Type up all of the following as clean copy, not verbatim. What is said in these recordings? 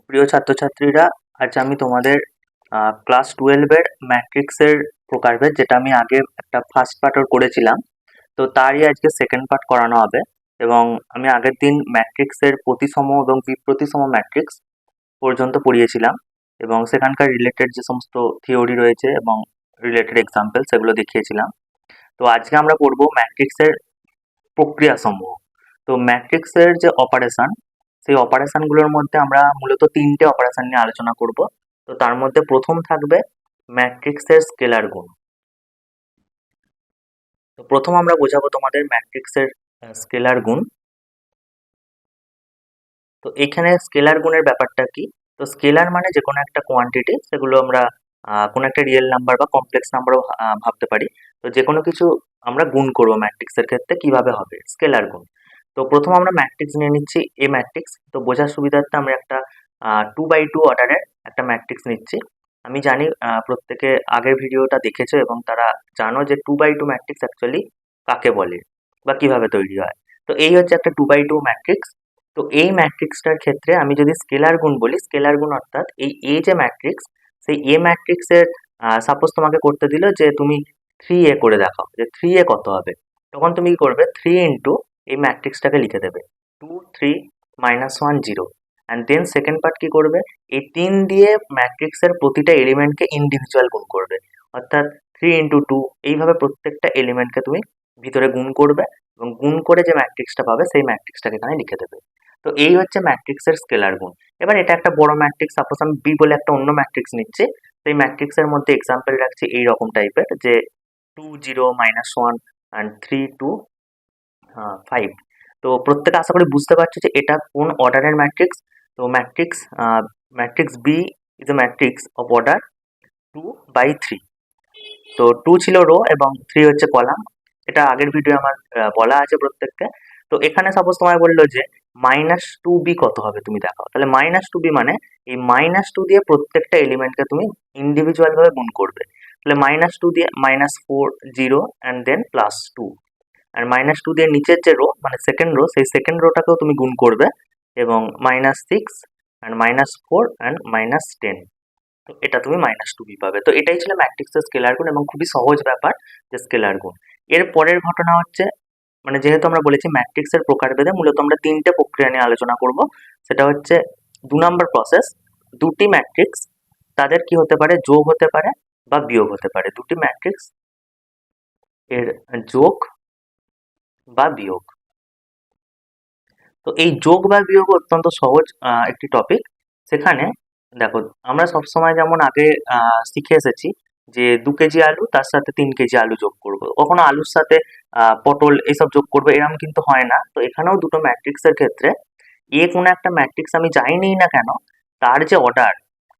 প্রিয় ছাত্রছাত্রীরা, আজ আমি তোমাদের ক্লাস 12 এর ম্যাট্রিক্সের প্রকারভেদ, যেটা আমি আগে একটা ফার্স্ট পার্ট করেছিলাম, তো তারই আজকে সেকেন্ড পার্ট করানো হবে। এবং আমি আগের দিন ম্যাট্রিক্সের প্রতিসম এবং বিপ্রতিসম ম্যাট্রিক্স পর্যন্ত পড়িয়েছিলাম, এবং সেখানকার রিলেটেড যে সমস্ত থিওরি রয়েছে এবং রিলেটেড এক্সাম্পল সেগুলো দেখিয়েছিলাম। তো আজকে আমরা পড়বো ম্যাট্রিক্সের প্রক্রিয়াসমূহ। তো ম্যাট্রিক্সের যে অপারেশন, সেই অপারেশনগুলোর মধ্যে আমরা মূলত তিনটে অপারেশন নিয়ে আলোচনা করব। তো তার মধ্যে প্রথম থাকবে ম্যাট্রিক্সের স্কেলার গুণ। তো প্রথম আমরা বোঝাবো তোমাদের ম্যাট্রিক্সের স্কেলার গুণ। তো এখানে স্কেলার গুণের ব্যাপারটা কি? তো স্কেলার মানে যে কোনো একটা কোয়ান্টিটি, সেগুলো আমরা কোনো একটা রিয়েল নাম্বার বা কমপ্লেক্স নাম্বারও ভাবতে পারি। তো যে কোনো কিছু আমরা গুণ করবো ম্যাট্রিক্সের ক্ষেত্রে, কিভাবে হবে? স্কেলার গুণ। তো প্রথম আমরা ম্যাট্রিক্স নিয়ে নিচ্ছি এ ম্যাট্রিক্স। তো বোঝার সুবিধার্থে আমরা একটা 2x2 অর্ডারের একটা ম্যাট্রিক্স নিচ্ছি। আমি জানি প্রত্যেকে আগের ভিডিওটা দেখেছো এবং তারা জানো যে 2x2 ম্যাট্রিক্স অ্যাকচুয়ালি কাকে বলে বা কিভাবে তৈরি হয়। তো এই হচ্ছে একটা 2x2 ম্যাট্রিক্স। তো এই ম্যাট্রিক্সটার ক্ষেত্রে আমি যদি স্কেলার গুণ বলি, স্কেলার গুণ অর্থাৎ এই এ যে ম্যাট্রিক্স, সেই এ ম্যাট্রিক্সের সাপোজ তোমাকে করতে দিল যে তুমি 3a করে দেখাও যে 3a কত হবে। তখন তুমি কি করবে? 3 ইন্টু এই ম্যাট্রিক্সটাকে লিখে দেবে 2 3 -1 0। অ্যান্ড দেন সেকেন্ড পার্ট কি করবে? এই 3 দিয়ে ম্যাট্রিক্সের প্রতিটা এলিমেন্টকে ইন্ডিভিজুয়াল গুণ করবে। অর্থাৎ 3 ইন্টু 2, এইভাবে প্রত্যেকটা এলিমেন্টকে তুমি ভিতরে গুণ করবে, এবং গুণ করে যে ম্যাট্রিক্সটা পাবে সেই ম্যাট্রিক্সটাকে এখানে লিখে দেবে। তো এই হচ্ছে ম্যাট্রিক্সের স্কেলার গুণ। এবার এটা একটা বড় ম্যাট্রিক্স, সাপোজ আমি বি বলে একটা অন্য ম্যাট্রিক্স নিচ্ছি। সেই ম্যাট্রিক্সের মধ্যে এক্সাম্পল রাখছি এইরকম টাইপের, যে 2 0 -1 অ্যান্ড 3 2 5। তো প্রত্যেকে আশা করি বুঝতে পারছো যে এটা কোন অর্ডারের ম্যাট্রিক্স। তো matrix B is a matrix of order 2/3। তো 2 ছিল রো এবং 3 হচ্ছে কলাম। এটা আগের ভিডিও আমার বলা আছে প্রত্যেককে। তো এখানে সাপোজ তোমায় বললো যে -2b কত হবে তুমি দেখাও। তাহলে -2b মানে এই -2 দিয়ে প্রত্যেকটা এলিমেন্টকে তুমি ইন্ডিভিজুয়াল ভাবে গুণ করবে। তাহলে -2 দিয়ে -4 0 অ্যান্ড দেন +2, আর -2 দিয়ে নিচের যে রো মানে সেকেন্ড রো, সেই সেকেন্ড রোটাকেও তুমি গুণ করবে, এবং -6 অ্যান্ড -4 অ্যান্ড -10। তো এটা তুমি -2b পাবে। তো এটাই ছিল ম্যাট্রিক্সের স্কেলার গুণ, এবং খুবই সহজ ব্যাপার যে স্কেলার গুণ। এর পরের ঘটনা হচ্ছে, মানে যেহেতু আমরা বলেছি ম্যাট্রিক্সের প্রকারভেদে মূলত আমরা তিনটে প্রক্রিয়া নিয়ে আলোচনা করব। সেটা হচ্ছে 2 নম্বর প্রসেস। দুটি ম্যাট্রিক্স, তাদের কি হতে পারে? যোগ হতে পারে বা বিয়োগ হতে পারে। দুটি ম্যাট্রিক্স এর যোগ বা বিয়োগ। তো এই যোগ বা বিয়োগ অত্যন্ত সহজ একটি টপিক। সেখানে দেখো, আমরা সবসময় যেমন আগে শিখে এসেছি যে 2 কেজি আলু তার সাথে 3 কেজি আলু যোগ করব, কখনো আলুর সাথে পটল এইসব যোগ করবো, এরকম কিন্তু হয় না। তো এখানেও দুটো ম্যাট্রিক্সের ক্ষেত্রে এ কোনো একটা ম্যাট্রিক্স আমি যাই নিই না কেন, তার যে অর্ডার,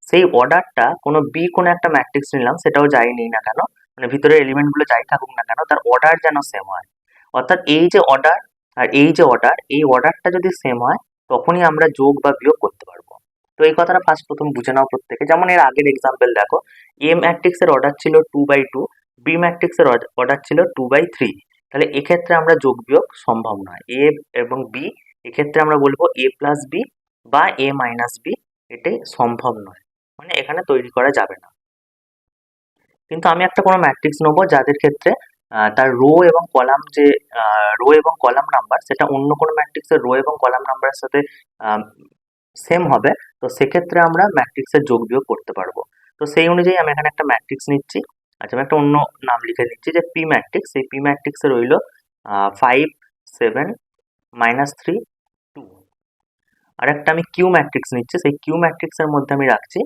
সেই অর্ডারটা কোনো বি কোনো একটা ম্যাট্রিক্স নিলাম, সেটাও যাই নিই না কেন, মানে ভিতরে এলিমেন্ট গুলো যাই থাকুক না কেন, তার অর্ডার যেন সেম হয়। অর্থাৎ এই যে অর্ডার আর এই যে অর্ডার, এই অর্ডারটা যদি সেম হয়, তখনই আমরা যোগ বা বিয়োগ করতে পারবো। তো এই কথাটা প্রথম বুঝে নাও প্রত্যেকে। যেমন এর আগের এক্সাম্পল দেখো, এ ম্যাট্রিক্স এর অর্ডার ছিল 2/2, বি ম্যাট্রিক্স এর অর্ডার ছিল 2/3। তাহলে এক্ষেত্রে আমরা যোগ বিয়োগ সম্ভব নয়। এ এবং বি, এক্ষেত্রে আমরা বলবো a প্লাস বি বা a মাইনাস বি, এটাই সম্ভব নয়, মানে এখানে তৈরি করা যাবে না। কিন্তু আমি একটা কোনো ম্যাট্রিক্স নেবো যাদের ক্ষেত্রে তার রো এবং কলাম, যে রো এবং কলাম নাম্বার, সেটা অন্য কোনো ম্যাট্রিক্সের রো এবং কলাম নাম্বারের সাথে সেম হবে। তো সেক্ষেত্রে আমরা ম্যাট্রিক্সের যোগ বিয়োগ করতে পারবো। তো সেই অনুযায়ী আমি এখানে একটা ম্যাট্রিক্স নিচ্ছি। আচ্ছা, আমি একটা অন্য নাম লিখে দিচ্ছি যে পি ম্যাট্রিক্স। সেই পি ম্যাট্রিক্সে রইল 5 7 -3 2। আর একটা আমি কিউ ম্যাট্রিক্স নিচ্ছি। সেই কিউ ম্যাট্রিক্সের মধ্যে আমি রাখছি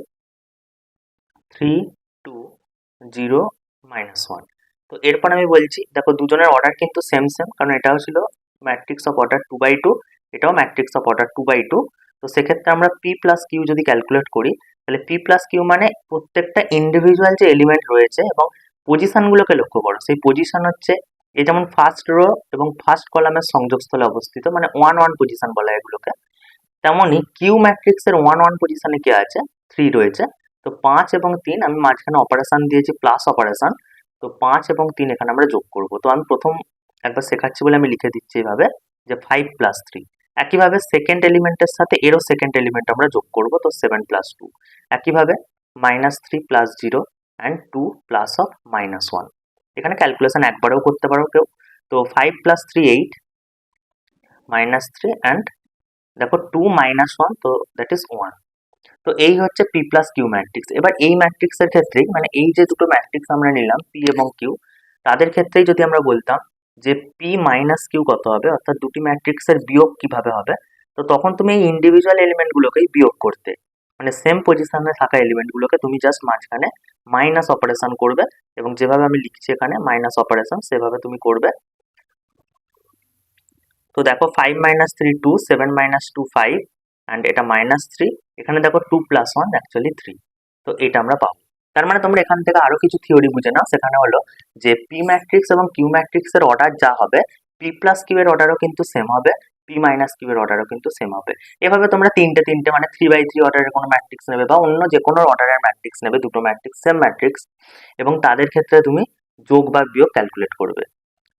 3 2 0 -1। তো এরপর আমি বলছি, দেখো দুজনের অর্ডার কিন্তু সেম সেম, কারণ এটাও ছিল ম্যাট্রিক্স অফ অর্ডার 2/2, এটাও ম্যাট্রিক্স অফ অর্ডার 2/2। তো সেক্ষেত্রে আমরা পি প্লাস কিউ যদি ক্যালকুলেট করি, তাহলে পি প্লাস কিউ মানে প্রত্যেকটা ইন্ডিভিজুয়াল যে এলিমেন্ট রয়েছে এবং পজিশনগুলোকে লক্ষ্য করো। সেই পজিশন হচ্ছে এই যেমন ফার্স্ট রো এবং ফার্স্ট কলামের সংযোগস্থলে অবস্থিত, মানে 1 1 পজিশন বলা হয় এগুলোকে। তেমনই কিউ ম্যাট্রিক্সের 1 1 পজিশনে কি আছে? 3 রয়েছে। তো 5 এবং 3 আমি মাঝখানে অপারেশন দিয়েছি, প্লাস অপারেশন। তো 5 এবং 3 এখানে আমরা যোগ করব। তো আমি প্রথম একবার শেখাচ্ছি বলে আমি লিখে দিচ্ছি এইভাবে, যে 5 + 3। একইভাবে সেকেন্ড এলিমেন্টের সাথে এরও সেকেন্ড এলিমেন্ট আমরা যোগ করব, তো 7 প্লাস 2। একইভাবে -3 প্লাস 0 অ্যান্ড 2 প্লাস অফ -1। এখানে ক্যালকুলেশন একবারেও করতে পারো কেউ। তো 5 প্লাস 3 8, -3 অ্যান্ড দেখো 2 -1, তো দ্যাট ইজ 1। তো এই হচ্ছে পি প্লাস কিউ ম্যাট্রিক্স। এবার এই ম্যাট্রিক্সের ক্ষেত্রেই, মানে এই যে দুটো ম্যাট্রিক্স আমরা নিলাম পি এবং কিউ, তাদের ক্ষেত্রেই যদি আমরা বলতাম যে পি মাইনাস কিউ কত হবে, অর্থাৎ দুটি ম্যাট্রিক্সের বিয়োগ কিভাবে হবে, তো তখন তুমি এই ইন্ডিভিজুয়াল এলিমেন্টগুলোকেই বিয়োগ করতে, মানে সেম পজিশনে থাকা এলিমেন্টগুলোকে তুমি জাস্ট মাঝখানে মাইনাস অপারেশন করবে, এবং যেভাবে আমি লিখছি এখানে মাইনাস অপারেশন সেভাবে তুমি করবে। তো দেখো 5 - 3 2, 7 - 2 5, অ্যান্ড এটা -3, এখানে দেখো 2 + 1 অ্যাকচুয়ালি 3। তো এটা আমরা পাবো। তার মানে তোমরা এখান থেকে আরো কিছু থিওরি বুঝে নাও। সেখানে হলো যে পি ম্যাট্রিক্স এবং কিউ ম্যাট্রিক্স এর অর্ডার যা হবে, পি প্লাস কিউ এর অর্ডারও কিন্তু সেম হবে, পি মাইনাস কিউ এর অর্ডারও কিন্তু সেম হবে। এভাবে তোমরা তিনটে তিনটে মানে 3/3 অর্ডারের কোনো ম্যাট্রিক্স নেবে বা অন্য যে কোনো অর্ডারের ম্যাট্রিক্স নেবে, দুটো ম্যাট্রিক্স সেম ম্যাট্রিক্স, এবং তাদের ক্ষেত্রে তুমি যোগ বা বিয়োগ ক্যালকুলেট করবে।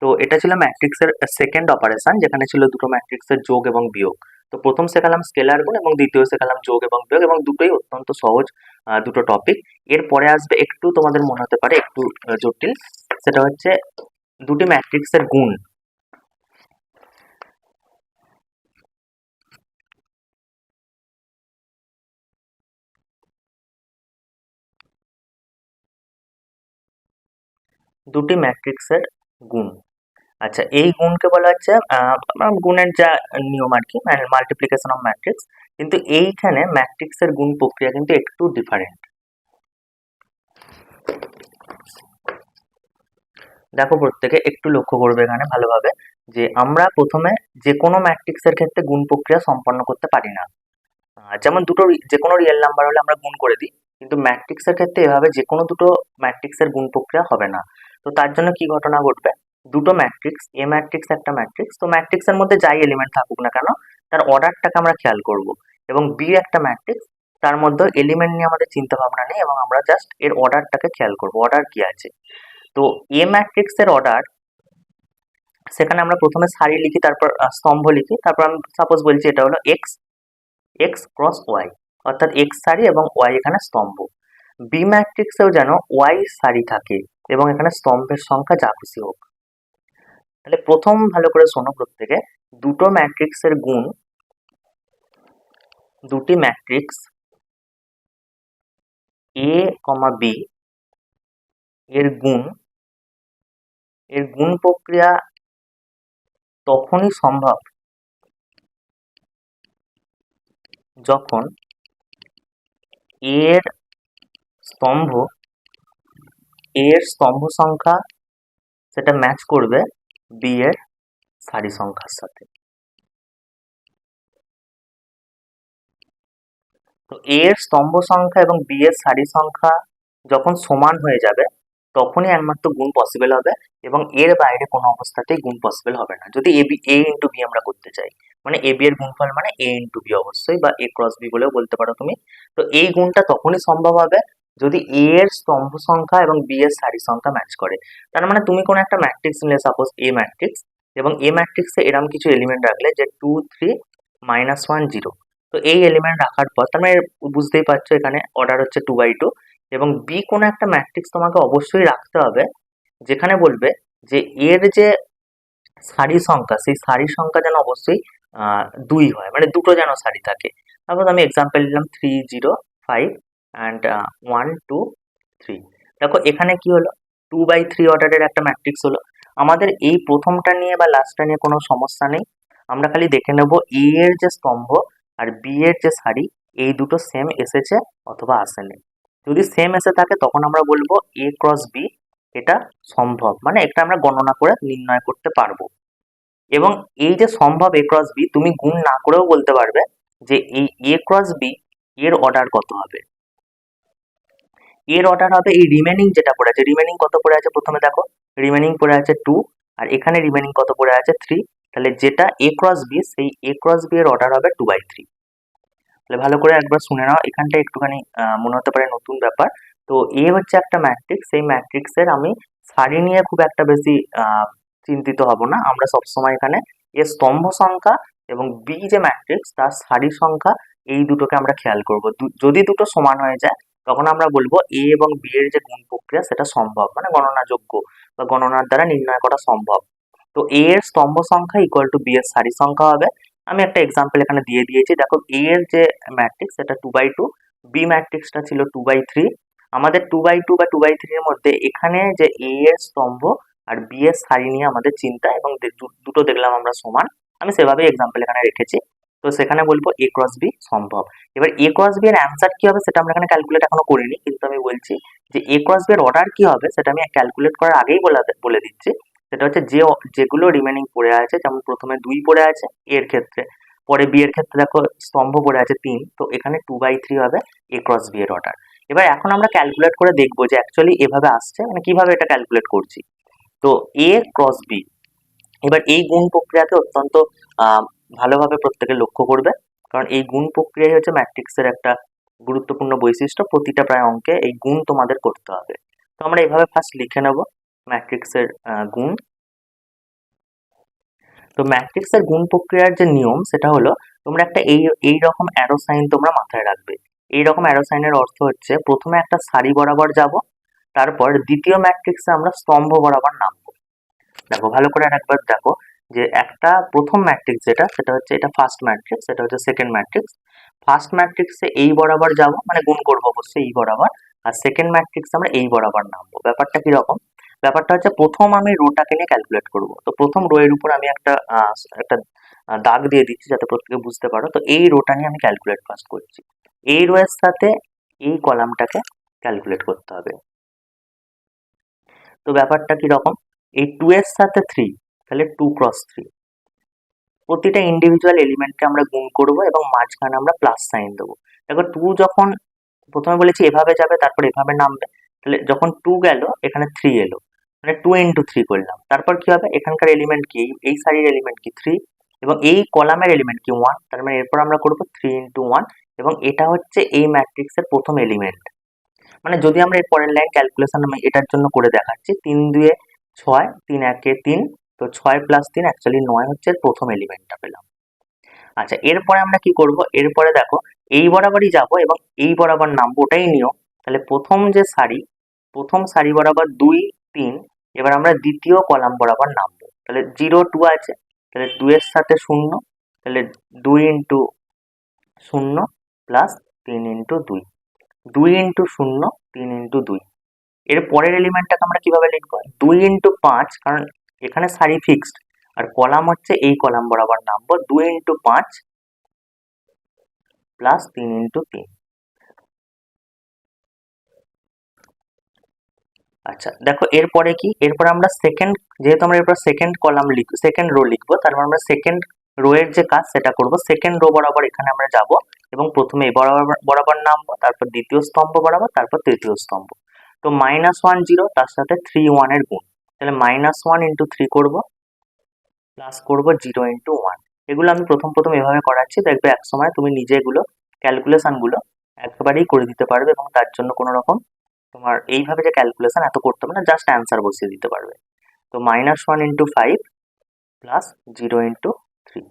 তো এটা ছিল ম্যাট্রিক্সের সেকেন্ড অপারেশন, যেখানে ছিল দুটো ম্যাট্রিক্সের যোগ এবং বিয়োগ। তো প্রথম শেখালাম স্কেলার গুণ এবং দ্বিতীয় শেখালাম যোগ এবং বিয়োগ, এবং দুটোই অত্যন্ত সহজ দুটো টপিক। এরপরে আসবে একটু তোমাদের মনে হতে পারে একটু জটিল, সেটা হচ্ছে দুটি ম্যাট্রিক্সের গুণ। দুটি ম্যাট্রিক্সের গুণ। আচ্ছা, এই গুণকে বলা হচ্ছে গুণের যা নিয়ম আর কি, মাল্টিপ্লিকেশন অফ ম্যাট্রিক্স। কিন্তু এইখানে ম্যাট্রিক্সের গুণ প্রক্রিয়া কিন্তু একটু ডিফারেন্ট। দেখো প্রত্যেকে একটু লক্ষ্য করবে এখানে ভালোভাবে, যে আমরা প্রথমে যে কোনো ম্যাট্রিক্সের ক্ষেত্রে গুণ প্রক্রিয়া সম্পন্ন করতে পারি না। যেমন দুটো যে কোনো রিয়েল নাম্বার হলে আমরা গুণ করে দিই, কিন্তু ম্যাট্রিক্সের ক্ষেত্রে এভাবে যে কোনো দুটো ম্যাট্রিক্সের গুণ প্রক্রিয়া হবে না। তো তার জন্য কি ঘটনা ঘটবে, দুটো ম্যাট্রিক্স, এ ম্যাট্রিক্স একটা ম্যাট্রিক্স, তো ম্যাট্রিক্সের মধ্যে যাই এলিমেন্ট থাকুক না কেন তার অর্ডারটাকে আমরা খেয়াল করব, এবং বি একটা ম্যাট্রিক্স, তার মধ্যে এলিমেন্ট নিয়ে আমাদের চিন্তা ভাবনা নেই, এবং আমরা জাস্ট এর অর্ডারটাকে খেয়াল করব, অর্ডার কি আছে। তো এ ম্যাট্রিক্সের অর্ডার, সেখানে আমরা প্রথমে সারি লিখি, তারপর স্তম্ভ লিখি, তারপর আমি সাপোজ বলছি এটা হলো এক্স, এক্স ক্রস ওয়াই, অর্থাৎ এক্স সারি এবং ওয়াই এখানে স্তম্ভ। বি ম্যাট্রিক্সেও যেন ওয়াই সারি থাকে এবং এখানে স্তম্ভের সংখ্যা যা খুশি হোক। তাহলে প্রথম ভালো করে শোনো প্রত্যেকে, দুটো ম্যাট্রিক্সের গুণ, দুটি ম্যাট্রিক্স এ কমা বি এর গুণ, এর গুণ প্রক্রিয়া তখনই সম্ভব যখন এর স্তম্ভ, এর স্তম্ভ সংখ্যা সেটা ম্যাচ করবে বি এর সারি সংখ্যার সাথে। তো এর স্তম্ভ সংখ্যা এবং বি এর সারি সংখ্যা যখন সমান হয়ে যাবে, তখনই একমাত্র গুণ পসিবল হবে, এবং এর বাইরে কোনো অবস্থাতেই গুণ পসিবল হবে না। যদি এ ইন্টু বি আমরা করতে চাই, মানে এ বি এর গুণফল মানে এ ইন্টু বি অবশ্যই, বা এ ক্রস বি বলেও বলতে পারো তুমি। তো এই গুণটা তখনই সম্ভব হবে যদি এ এর স্তম্ভ সংখ্যা এবং বি এর সারি সংখ্যা ম্যাচ করে। তার মানে তুমি কোনো একটা ম্যাট্রিক্স নিলে, সাপোজ এ ম্যাট্রিক্স, এবং এ ম্যাট্রিক্সে এরকম কিছু এলিমেন্ট রাখলে যে 2 3 -1 0। তো এই এলিমেন্ট রাখার পর তার মানে বুঝতেই পারছো এখানে অর্ডার হচ্ছে 2/2, এবং বি কোনো একটা ম্যাট্রিক্স তোমাকে অবশ্যই রাখতে হবে যেখানে বলবে যে এর যে সারি সংখ্যা, সেই সারি সংখ্যা যেন অবশ্যই 2 হয়, মানে দুটো যেন সারি থাকে। তারপর আমি এক্সাম্পল দিলাম 3 0 5 অ্যান্ড 1 2 3। দেখো এখানে কি হলো, 2/3 অর্ডারের একটা ম্যাট্রিক্স হলো। আমাদের এই প্রথমটা নিয়ে বা লাস্টটা নিয়ে কোনো সমস্যা নেই, আমরা খালি দেখে নেব এ এর যে স্তম্ভ আর বি এর যে সারি, এই দুটো সেম এসেছে অথবা আসেনি। যদি সেম এসে থাকে তখন আমরা বলবো এ ক্রস বি এটা সম্ভব, মানে এটা আমরা গণনা করে নির্ণয় করতে পারবো। এবং এই যে সম্ভব এ ক্রস বি, তুমি গুণ না করেও বলতে পারবে যে এই এ ক্রস বি এর অর্ডার কত হবে। এর অর্ডার হবে এই রিমেনিং যেটা পড়ে আছে, রিমেনিং কত পড়ে আছে প্রথমে দেখো, রিমেনিং পড়ে আছে 2, আর এখানে রিমেনিং কত পড়ে আছে 3। তাহলে যেটা এ ক্রস বি, সেই এ ক্রস বি এর অর্ডার হবে 2/3। তাহলে ভালো করে একবার শুনে নাও, এখানটা একটুখানি মনে হতে পারে নতুন ব্যাপার। তো এ হচ্ছে একটা ম্যাট্রিক্স, সেই ম্যাট্রিক্সের আমি সারি নিয়ে খুব একটা বেশি চিন্তিত হব না, আমরা সবসময় এখানে এর স্তম্ভ সংখ্যা এবং বি যে ম্যাট্রিক্স তার সারি সংখ্যা, এই দুটোকে আমরা খেয়াল করব। যদি দুটো সমান হয়ে যায় তখন আমরা বলবো এ এবং বি এর যে গুণ প্রক্রিয়া সেটা সম্ভব, মানে গণনাযোগ্য বা গণনার দ্বারা নির্ণয় করা সম্ভব। তো এ এর স্তম্ভ সংখ্যা ইকুয়াল টু বি এর সারি সংখ্যা হবে। আমি একটা এক্সাম্পল এখানে দিয়ে দিয়েছি, দেখো এ এর যে ম্যাট্রিক্স সেটা 2/2, বি ম্যাট্রিক্সটা ছিল 2/3। আমাদের 2/2 বা 2/3 এর মধ্যে এখানে যে এ এর স্তম্ভ আর বি এর সারি নিয়ে আমাদের চিন্তা, এবং দুটো দেখলাম আমরা সমান, আমি সেভাবেই এক্সাম্পল এখানে রেখেছি। তো সেখানে বলবো এ ক্রস বি সম্ভব। এবার এ ক্রস বি এর অ্যান্সার কি হবে সেটা আমরা এখানে ক্যালকুলেট এখনো করিনি, কিন্তু আমি বলছি যে এ ক্রস বি এর অর্ডার কি হবে সেটা আমি ক্যালকুলেট করার আগেই বলে দিচ্ছি। সেটা হচ্ছে যেগুলো রিমেনিং পড়ে আছে, যেমন প্রথমে 2 পড়ে আছে এর ক্ষেত্রে, পরে বি এর ক্ষেত্রে দেখো স্তম্ভ পড়ে আছে 3, তো এখানে 2/3 হবে এ ক্রস বি এর অর্ডার। এবার এখন আমরা ক্যালকুলেট করে দেখবো যে অ্যাকচুয়ালি এভাবে আসছে, মানে কিভাবে এটা ক্যালকুলেট করছি। তো এ ক্রস বি, এবার এই গুণ প্রক্রিয়াকে অত্যন্ত ভালোভাবে প্রত্যেকে লক্ষ্য করবে, কারণ এই গুণ প্রক্রিয়াই হচ্ছে ম্যাট্রিক্সের একটা গুরুত্বপূর্ণ বৈশিষ্ট্য। প্রতিটা প্রায় অঙ্কে এই গুণ তোমাদের করতে হবে। তো আমরা এইভাবে ফার্স্ট লিখে নেব ম্যাট্রিক্সের গুণ। তো ম্যাট্রিক্সের গুণ প্রক্রিয়ার যে নিয়ম সেটা হলো, তোমরা একটা এই রকম অ্যারো সাইন তোমরা মাথায় রাখবে। এই রকম অ্যারো সাইনের অর্থ হচ্ছে প্রথমে একটা সারি বরাবর যাব, তারপর দ্বিতীয় ম্যাট্রিক্সে আমরা স্তম্ভ বরাবর নামবো। দেখো ভালো করে আরেকবার দেখো, যে একটা প্রথম ম্যাট্রিক্স যেটা সেটা হচ্ছে এটা ফার্স্ট ম্যাট্রিক্স, এটা হচ্ছে সেকেন্ড ম্যাট্রিক্স। ফার্স্ট ম্যাট্রিক্সে এই বরাবর যাব, মানে গুণ করবো অবশ্যই এই বরাবর, আর সেকেন্ড ম্যাট্রিক্সে আমরা এই বরাবর নামবো। ব্যাপারটা কি রকম? ব্যাপারটা হচ্ছে প্রথম আমি রোটাকে নিয়ে ক্যালকুলেট করব। তো প্রথম রো এর উপর আমি একটা দাগ দিয়ে দিচ্ছি যাতে প্রত্যেকে বুঝতে পারো। তো এই রোটা নিয়ে আমি ক্যালকুলেট ফার্স্ট করছি। এই রো এর সাথে এই কলামটাকে ক্যালকুলেট করতে হবে। তো ব্যাপারটা কি রকম? এই 2 এর সাথে 3, তাহলে 2 ক্রস 3। প্রতিটা ইন্ডিভিজুয়াল এলিমেন্টকে আমরা গুণ করব এবং মাঝখানে আমরা প্লাস সাইন দেবো। দেখো 2 যখন প্রথমে বলেছি এভাবে যাবে, তারপর এভাবে নামবে, তাহলে যখন 2 গেল এখানে 3 এলো, মানে 2 ইন্টু 3 করলাম। তারপর কি হবে? এখানকার এলিমেন্ট কি, এই সারির এলিমেন্ট কি 3, এবং এই কলামের এলিমেন্ট কি 1, তার মানে এরপর আমরা করব 3 ইন্টু 1, এবং এটা হচ্ছে এই ম্যাট্রিক্সের প্রথম এলিমেন্ট। মানে যদি আমরা এর পরের লাইন ক্যালকুলেশন আমি এটার জন্য করে দেখাচ্ছি, 3 2 6, 3 1 3, তো 6 প্লাস 3 অ্যাকচুয়ালি 9 হচ্ছে এর প্রথম এলিমেন্টটা পেলাম। আচ্ছা, এরপরে আমরা কি করব? এরপরে দেখো এই বরাবরই যাব এবং এই বরাবর নামবো, ওটাই নিয়ম। তাহলে প্রথম সারি বরাবর 2 3, এবার আমরা দ্বিতীয় কলাম বরাবর নামবো। তাহলে 0 2 আছে, তাহলে 2 এর সাথে 0, তাহলে 2 into 0 plus 3 into 2, 2 into 0 3 into 2। এর পরের এলিমেন্টটাকে আমরা কিভাবে লিখবো? 2 ইন্টু 5, কারণ এখানে সারি ফিক্সড আর কলাম হচ্ছে এই কলাম বরাবর নামবো, 2 ইন্টু 5 প্লাস 3 ইন্টু 3। আচ্ছা দেখো এরপরে কি, এরপরে আমরা সেকেন্ড, যেহেতু আমরা এরপর সেকেন্ড কলাম লিখবো, সেকেন্ড রো লিখবো, তারপর আমরা সেকেন্ড রো এর যে কাজ সেটা করব। সেকেন্ড রো বরাবর এখানে আমরা যাব এবং প্রথমে এই বরাবর নামবো, তারপর দ্বিতীয় স্তম্ভ বরাবর, তারপর তৃতীয় স্তম্ভ। তো -1 0, তার সাথে 3 1 এর গুণ, তাহলে -1 ইন্টু 3 করবো, প্লাস করব 0 ইন্টু 1। এগুলো আমি প্রথম এভাবে করাচ্ছি, দেখবে এক সময় তুমি নিজে এগুলো ক্যালকুলেশন গুলো একেবারেই করে দিতে পারবে, এবং তার জন্য কোনো রকম তোমার এইভাবে যে ক্যালকুলেশন এত করতে হবে না, জাস্ট অ্যান্সার বসিয়ে দিতে পারবে। তো -1 ইন্টু 5 প্লাস 0 ইন্টু 3।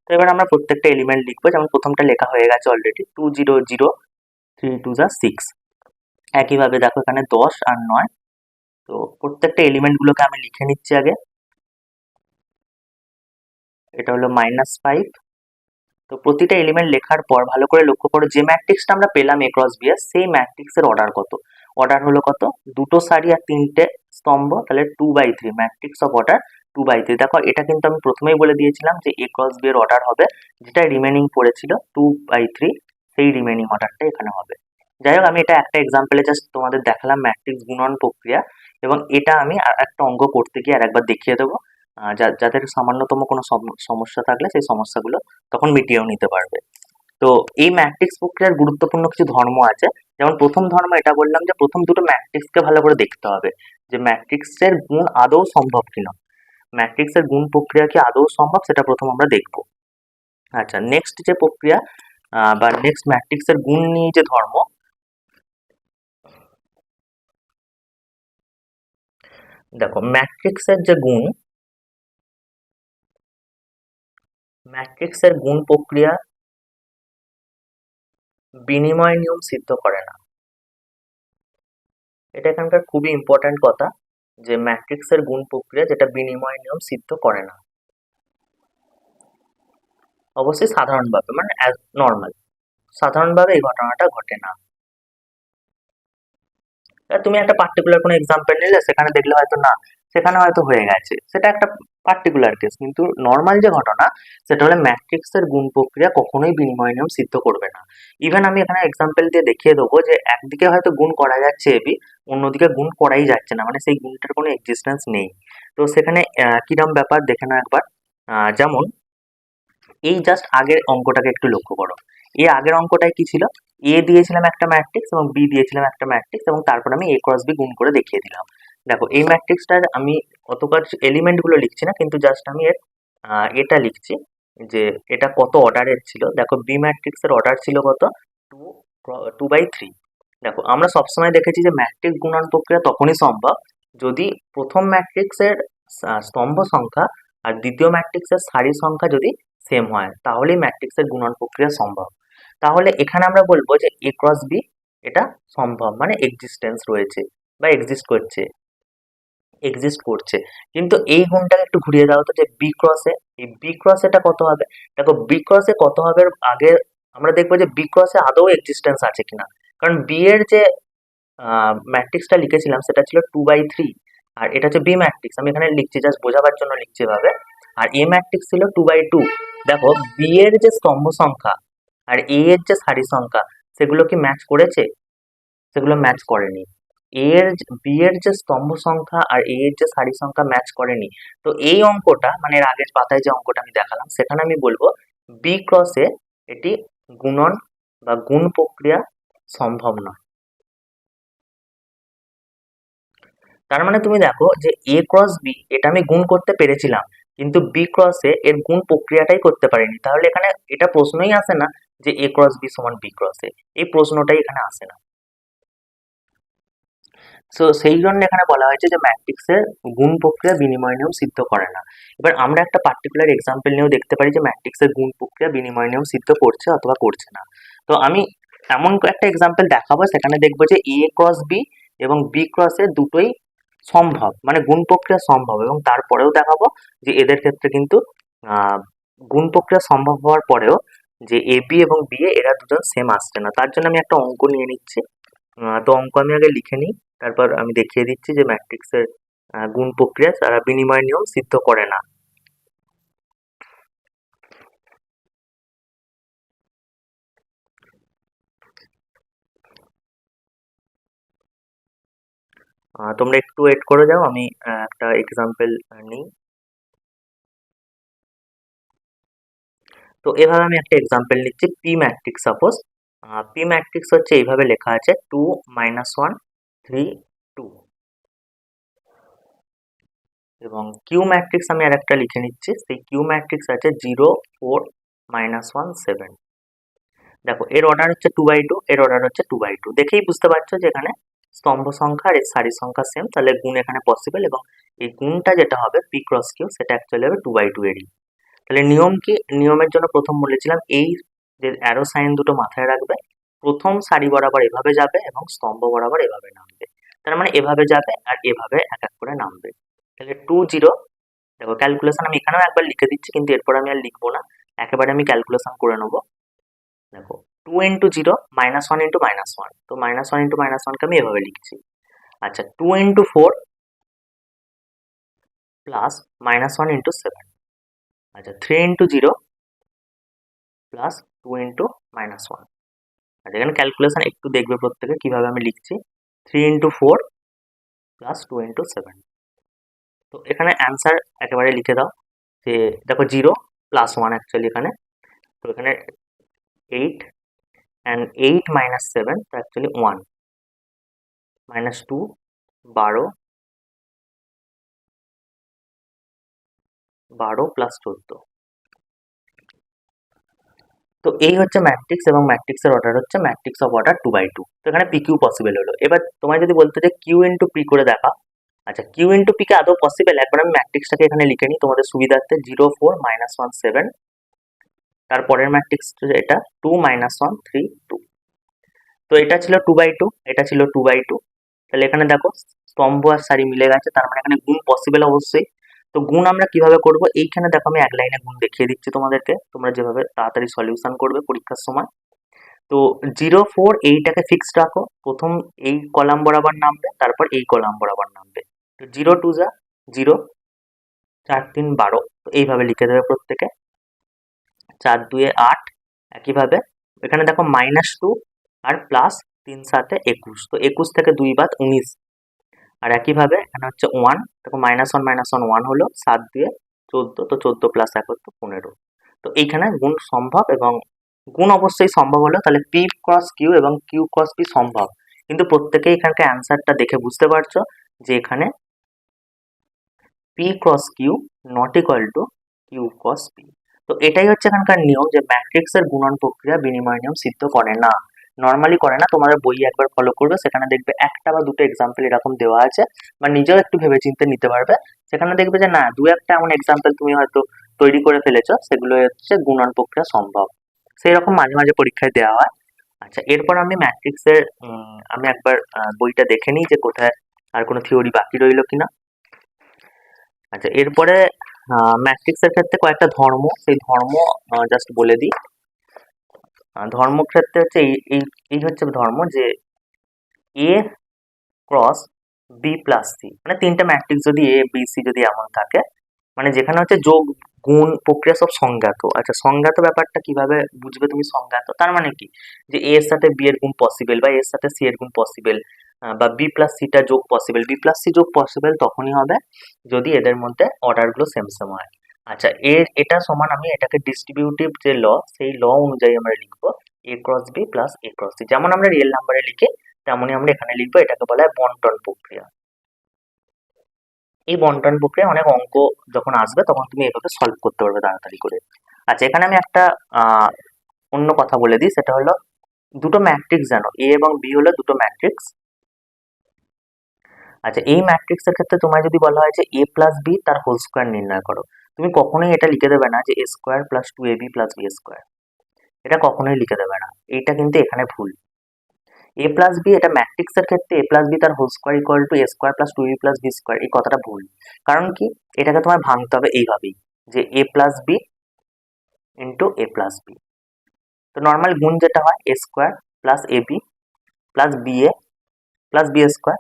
তো এবার আমরা প্রত্যেকটা এলিমেন্ট লিখবো, যেমন প্রথমটা লেখা হয়ে গেছে অলরেডি, 2 0 0, 3 2 যা 6। একইভাবে দেখো এখানে 10 আর 9। তো প্রত্যেকটা এলিমেন্ট গুলোকে আমি লিখে নিচ্ছি আগে। এটা হলো -5। তো প্রতিটা এলিমেন্ট লেখার পর ভালো করে লক্ষ্য করো, যে ম্যাট্রিক্সটা আমরা পেলাম এ ক্রস বি এর, সেই ম্যাট্রিক্সের অর্ডার কত। অর্ডার হলো কত? দুটো সারি আর তিনটে স্তম্ভ, তাহলে 2/3, ম্যাট্রিক্স অফ অর্ডার 2/3। দেখো এটা কিন্তু আমি প্রথমেই বলে দিয়েছিলাম যে এ ক্রস বি এর অর্ডার হবে, যেটা রিমেনিং পড়েছিল 2/3, সেই রিমেনিং অর্ডারটা এখানে হবে। যাই হোক, আমি এটা একটা এক্সাম্পলে জাস্ট তোমাদের দেখালাম ম্যাট্রিক্স গুণন প্রক্রিয়া, এবং এটা আমি আর একটা অঙ্ক করতে গিয়ে আরেকবার দেখিয়ে দেবো, যাদের সামান্যতম কোনো সমস্যা থাকলে সেই সমস্যাগুলো তখন মিটিয়েও নিতে পারবে। তো এই ম্যাট্রিক্স প্রক্রিয়ার গুরুত্বপূর্ণ কিছু ধর্ম আছে। যেমন প্রথম ধর্ম এটা বললাম যে প্রথম দুটো ম্যাট্রিক্সকে ভালো করে দেখতে হবে যে ম্যাট্রিক্সের গুণ আদৌ সম্ভব কিনা, ম্যাট্রিক্সের গুণ প্রক্রিয়া কি আদৌ সম্ভব সেটা প্রথম আমরা দেখব। আচ্ছা, নেক্সট যে প্রক্রিয়া বা নেক্সট ম্যাট্রিক্সের গুণ নিয়ে যে ধর্ম, দেখো ম্যাট্রিক্সের যে গুণ ম্যাট্রিক্সের গুণ প্রক্রিয়া বিনিময় নিয়ম সিদ্ধ করে না। এটা এখানকার খুবই ইম্পর্ট্যান্ট কথা, যে ম্যাট্রিক্সের গুণ প্রক্রিয়া যেটা বিনিময় নিয়ম সিদ্ধ করে না। অবশ্যই সাধারণভাবে, মানে অ্যাজ নর্মাল, সাধারণভাবে এই ঘটনাটা ঘটে না। তুমি একটা পার্টিকুলার কোনো এক্সাম্পল নিলে সেখানে দেখলে হয়তো না, সেখানে হয়তো হয়ে গেছে, সেটা একটা পার্টিকুলার কেস। কিন্তু নর্মাল যে ঘটনা, সেটা হলে ম্যাট্রিক্সের গুণ প্রক্রিয়া কখনোই বিনিময় নিয়ম সিদ্ধ করবে না। ইভেন আমি এখানে এক্সাম্পল দিয়ে দেখিয়ে দেবো যে একদিকে হয়তো গুণ করা যাচ্ছে এবি, অন্যদিকে গুণ করাই যাচ্ছে না, মানে সেই গুণটার কোনো এক্সিস্টেন্স নেই। তো সেখানে কিরম ব্যাপার দেখে নাও একবার। যেমন এই জাস্ট আগের অঙ্কটাকে একটু লক্ষ্য করো। এই আগের অঙ্কটায় কি ছিল, এ দিয়েছিলাম একটা ম্যাট্রিক্স এবং বি দিয়েছিলাম একটা ম্যাট্রিক্স, এবং তারপর আমি এ ক্রস বি গুণ করে দেখিয়ে দিলাম। দেখো এই ম্যাট্রিক্সটার আমি অতকার এলিমেন্ট গুলো লিখছি না, কিন্তু জাস্ট আমি এর এটা লিখছি যে এটা কত অর্ডারের ছিল। দেখো বি ম্যাট্রিক্সের অর্ডার ছিল কত, 2/3। দেখো আমরা সবসময় দেখেছি যে ম্যাট্রিক্স গুণন প্রক্রিয়া তখনই সম্ভব যদি প্রথম ম্যাট্রিক্সের স্তম্ভ সংখ্যা আর দ্বিতীয় ম্যাট্রিক্সের সারি সংখ্যা যদি সেম হয়, তাহলেই ম্যাট্রিক্সের গুণন প্রক্রিয়া সম্ভব। তাহলে এখানে আমরা বলবো যে এ ক্রস বি এটা সম্ভব, মানে এক্সিস্টেন্স রয়েছে বা এক্সিস্ট করছে। কিন্তু এই গুণটাকে একটু ঘুরিয়ে দাও তো, যে বি ক্রসে, এই বি ক্রসে এটা কত হবে। দেখো বি ক্রসে কত হবে আগে আমরা দেখবো যে বি ক্রসে আদৌ এক্সিস্টেন্স আছে কিনা। কারণ বি এর যে ম্যাট্রিক্সটা লিখেছিলাম সেটা ছিল 2/3, আর এটা হচ্ছে বি ম্যাট্রিক্স, আমি এখানে লিখছি জাস্ট বোঝাবার জন্য লিখছি এভাবে। আর এ ম্যাট্রিক্স ছিল 2/2। দেখো বি এর যে স্তম্ভ সংখ্যা আর এ এর যে সারি সংখ্যা, সেগুলো কি ম্যাচ করেছে? সেগুলো ম্যাচ করেনি। বি এর যে স্তম্ভ সংখ্যা আর এ এর যে সারি সংখ্যা ম্যাচ করেনি। তো এই অঙ্কটা, মানে এর আগের পাতায় যে অঙ্কটা আমি দেখালাম, সেখানে আমি বলবো বি ক্রসে এটি গুণন বা গুণ প্রক্রিয়া সম্ভব নয়। তার মানে তুমি দেখো যে এ ক্রস বি এটা আমি গুণ করতে পেরেছিলাম, কিন্তু বি ক্রসে এর গুণ প্রক্রিয়াটাই করতে পারিনি। তাহলে এখানে এটা প্রশ্নই আসে না যে এ ক্রস বি সমান বি ক্রসে, এই প্রশ্নটাই এখানে আসে না। সো সেই জন্য এখানে বলা হয়েছে যে ম্যাট্রিক্সের গুণ প্রক্রিয়া বিনিময় নিয়ম সিদ্ধ করে না। এবার আমরা একটা পার্টিকুলার এক্সাম্পল নিয়েও দেখতে পারি যে ম্যাট্রিক্সের গুণ প্রক্রিয়া বিনিময় নিয়ম সিদ্ধ করছে অথবা করছে না। তো আমি এমন একটা এক্সাম্পল দেখাবো, সেখানে দেখবো যে এ ক্রস বি এবং বি ক্রসে দুটোই সম্ভব, মানে গুণ প্রক্রিয়া সম্ভব, এবং তারপরেও দেখাবো যে এদের ক্ষেত্রে কিন্তু আহ, গুণ প্রক্রিয়া সম্ভব হওয়ার পরেও যে এ বি এবং বি এ এরা দুজন সেম আসছে না। তার জন্য আমি একটা অঙ্ক নিয়ে নিচ্ছি। তো অঙ্ক আমি আগে লিখে নিই, তারপর আমি দেখিয়ে দিচ্ছি যে ম্যাট্রিক্সের গুণ প্রক্রিয়া তারা বিনিময় নিয়ম সিদ্ধ করে না। তোমরা একটু ওয়েট করে যাও, আমি একটা এক্সাম্পল নিই। তো এভাবে আমি একটা এক্সাম্পল নিচ্ছি, P matrix suppose. P matrix হচ্ছে এইভাবে লেখা আছে 2 - 1 3 2, এবং কিউ ম্যাট্রিক্স আমি আর একটা লিখে নিচ্ছি, সেই কিউ ম্যাট্রিক্স আছে 0 4 - 1 7। দেখো এর অর্ডার হচ্ছে 2/2, এর অর্ডার হচ্ছে 2/2, দেখেই বুঝতে পারছো যে এখানে স্তম্ভ সংখ্যা আর এর সারি সংখ্যা সেম, তাহলে গুণ এখানে পসিবল, এবং এই গুণটা যেটা হবে পি ক্রস কিউ সেটা অ্যাকচুয়ালি হবে 2/2 এরই। তাহলে নিয়ম কি, নিয়মের জন্য প্রথম বলেছিলাম এই যে অ্যারো সাইন দুটো মাথায় রাখবে, প্রথম সারি বরাবর এভাবে যাবে এবং স্তম্ভ বরাবর এভাবে নামবে। তার মানে এভাবে যাবে আর এভাবে এক এক করে নামবে। তাহলে 2 0, দেখো ক্যালকুলেশন আমি এখানেও একবার লিখে দিচ্ছি, কিন্তু এরপর আমি আর লিখবো না, একেবারে আমি ক্যালকুলেশন করে নেবো। দেখো 2 × 0 - 1 × -1, তো -1 × -1 কে আমি এভাবে লিখছি। আচ্ছা 2 × 4 প্লাস -1 × 7। আচ্ছা 3 × 0 প্লাস 2 × -1। আচ্ছা এখানে ক্যালকুলেশন একটু দেখবে প্রত্যেকে কিভাবে আমি লিখছি, 3 × 4 প্লাস 2 × 7। তো এখানে অ্যান্সার একেবারে লিখে দাও, যে দেখো 0 + 1 অ্যাকচুয়ালি এখানে, তো এখানে 8, and 8 - 7, তো অ্যাকচুয়ালি 1 -2 12 + 14। তো এই হচ্ছে ম্যাট্রিক্স, এবং ম্যাট্রিক্সের অর্ডার হচ্ছে ম্যাট্রিক্স অফ অর্ডার 2/2। তো এখানে পি কিউ পসিবল হলো। এবার তোমায় যদি বলতো যে কিউ ইন্টু পি করে দেখা, আচ্ছা কিউ ইন্টু পি কে আদৌ পসিবল, একবার আমি ম্যাট্রিক্সটাকে এখানে লিখে নিই তোমাদের সুবিধার্থে, 0 4 - 1 7 তারপরের ম্যাট্রিক্স এটা 2 -1 3 2। তো এটা ছিল 2/2, এটা ছিল 2/2। তাহলে এখানে দেখো স্তম্ভ আর সারি মিলে গেছে, তার মানে এখানে গুণ পসিবল অবশ্যই। তো গুণ আমরা কিভাবে করব, এইখানে দেখো আমি এক লাইনে গুণ দেখিয়ে দিচ্ছি তোমাদেরকে, তোমরা যেভাবে তাড়াতাড়ি সলিউশন করবে পরীক্ষার সময়। তো 0 4 এইটাকে ফিক্সড রাখো, প্রথম এই কলাম বরাবর নামবে, তারপর এই কলাম বরাবর নামবে। তো 0 2 যা 0, 4 3 12, তো এইভাবে লিখে দেবে প্রত্যেকে। 4 2 8, একইভাবে এখানে দেখো -2 আর প্লাস 3 7 21, তো 21 থেকে 2 বাদ 19। আর একইভাবে এখানে হচ্ছে 1, দেখো -1 -1 1 হলো, 7 2 14, তো 14 প্লাস 1 হচ্ছে 15। তো এইখানে গুণ সম্ভব, এবং গুণ অবশ্যই সম্ভব হলো, তাহলে পি ক্রস কিউ এবং কিউ ক্রস পি সম্ভব। কিন্তু প্রত্যেকেই এখানকার অ্যান্সারটা দেখে বুঝতে পারছো যে এখানে P cross Q not equal to Q cross P. তো এটাই হচ্ছে এখানকার নিয়ম, যে ম্যাট্রিক্সের গুণন প্রক্রিয়া বিনিময় নিয়ম সিদ্ধ করে না, নর্মালি করে না। তোমাদের বই একবার ফলো করবে, সেখানে দেখবে একটা বা দুটো এক্সাম্পল এরকম দেওয়া আছে, বা নিজেও একটু ভেবেচিন্তে নিতে পারবে। সেখানে দেখবে যে না, দু একটা এমন এক্সাম্পল তুমি হয়তো তৈরি করে ফেলেছো, সেগুলো হচ্ছে গুণন প্রক্রিয়া সম্ভব। সেই রকম মাঝে মাঝে পরীক্ষায় দেওয়া হয়। আচ্ছা, এরপর আমি ম্যাট্রিক্সের আমি একবার বইটা দেখে নিই যে কোথায় আর কোনো থিওরি বাকি রইলো কিনা। আচ্ছা, এরপরে ম্যাট্রিক্সের ক্ষেত্রে কয়েকটা ধর্ম, সেই ধর্ম জাস্ট বলে দিই। ধর্মক্ষেত্রে হচ্ছে এই এই এই হচ্ছে ধর্ম, যে এ ক্রস বি প্লাস সি, মানে তিনটা ম্যাট্রিক্স যদি এ বি সি যদি এমন থাকে, মানে যেখানে হচ্ছে যোগ গুণ প্রক্রিয়া সব সংজ্ঞাত। আচ্ছা, সংজ্ঞাত ব্যাপারটা কিভাবে বুঝবে তুমি? সংজ্ঞাত তার মানে কি, যে এ এর সাথে বি এর গুণ পসিবল, বা এর সাথে সি এর গুণ পসিবল, বা বি প্লাস সিটা যোগ পসিবল। বি প্লাস সি যোগ পসিবল তখনই হবে যদি এদের মধ্যে অর্ডার গুলো সেম সেম হয়। আচ্ছা, এটা সমান, আমি এটাকে ডিস্ট্রিবিউটিভ যে ল, সেই ল অনুযায়ী আমরা লিখবো এ ক্রস বি প্লাস এ ক্রস সি। যেমন আমরা রিয়েল নাম্বারে লিখি, তেমনই আমরা এখানে লিখবো। এটাকে বলা হয় বন্টন প্রক্রিয়া। এই বন্টন প্রক্রিয়া অনেক অঙ্ক যখন আসবে তখন তুমি এভাবে সলভ করতে পারবে তাড়াতাড়ি করে। আচ্ছা, এখানে আমি একটা অন্য কথা বলে দিই, সেটা হলো দুটো ম্যাট্রিক্স জানো, এ এবং বি হলো দুটো ম্যাট্রিক্স। আচ্ছা, এই ম্যাট্রিক্সের ক্ষেত্রে তোমায় যদি বলা হয় যে এ প্লাস বি তার হোল স্কোয়ার নির্ণয় করো, তুমি কখনোই এটা লিখে দেবে না যে a square plus 2ab plus B square, এটা কখনোই লিখে দেবে না। এইটা কিন্তু এখানে ভুল। এ প্লাস বি, এটা ম্যাট্রিক্সের ক্ষেত্রে এ প্লাস বি তার whole square equal to A square plus 2ab plus B square, এই কথাটা ভুল। কারণ কি, এটাকে তোমায় ভাঙতে হবে এইভাবেই, যে এ প্লাস বি ইন্টু এ প্লাস বি। তো নর্মাল গুণ যেটা হয় এ square plus A B plus B A plus B square.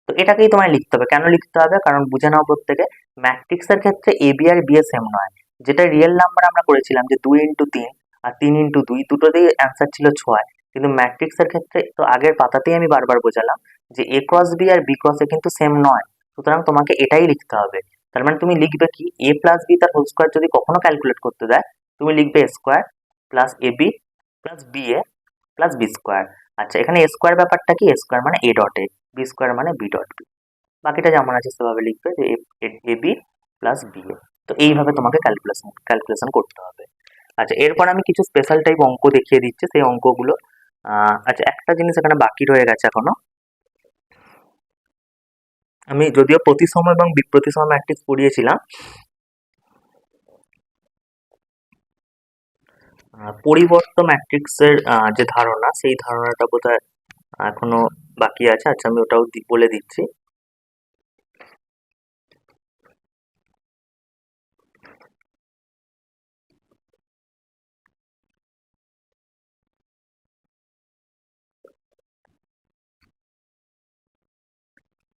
তো এটাকেই তোমায় লিখতে হবে। কেন লিখতে হবে? কারণ বুঝে নাও প্রত্যেকে, ম্যাট্রিক্সের ক্ষেত্রে A B R B A same নয়। যেটা রিয়েল নাম্বার আমরা করেছিলাম যে 2 ইন্টু 3 আর 3 ইন্টু 2, দুটোতেই অ্যান্সার ছিল 6। কিন্তু ম্যাট্রিক্সের ক্ষেত্রে তো আগের পাতাতেই আমি বারবার বোঝালাম যে এ ক্রস বি আর বি ক্রস এ কিন্তু সেম নয়, সুতরাং তোমাকে এটাই লিখতে হবে। তার মানে তুমি লিখবে কি, এ প্লাস বি তার হোল স্কোয়ার যদি কখনো ক্যালকুলেট করতে দেয়, তুমি লিখবে A square plus A B plus B A plus B square. আচ্ছা, এখানে এ স্কোয়ার ব্যাপারটা কি, এ স্কোয়ার মানে A dot A, B square মানে বি ডট বি। বাকিটা যেমন আছে সেভাবে লিখবে, যে A B plus B A. তো এইভাবে তোমাকে ক্যালকুলেশন করতে হবে। আচ্ছা, এরপর আমি কিছু স্পেশাল টাইপ অঙ্ক দেখিয়ে দিচ্ছি, সেই অঙ্কগুলো। আচ্ছা, একটা জিনিস এখানে বাকি রয়ে গেছে এখনো। আমি যদিও প্রতিসম এবং বিপ্রতিসম ম্যাট্রিক্স পড়িয়েছিলাম, পরিবর্ত ম্যাট্রিক্সের যে ধারণা, সেই ধারণাটা বোধহয় এখনো বাকি আছে। আচ্ছা, আমি ওটাও বলে দিচ্ছি।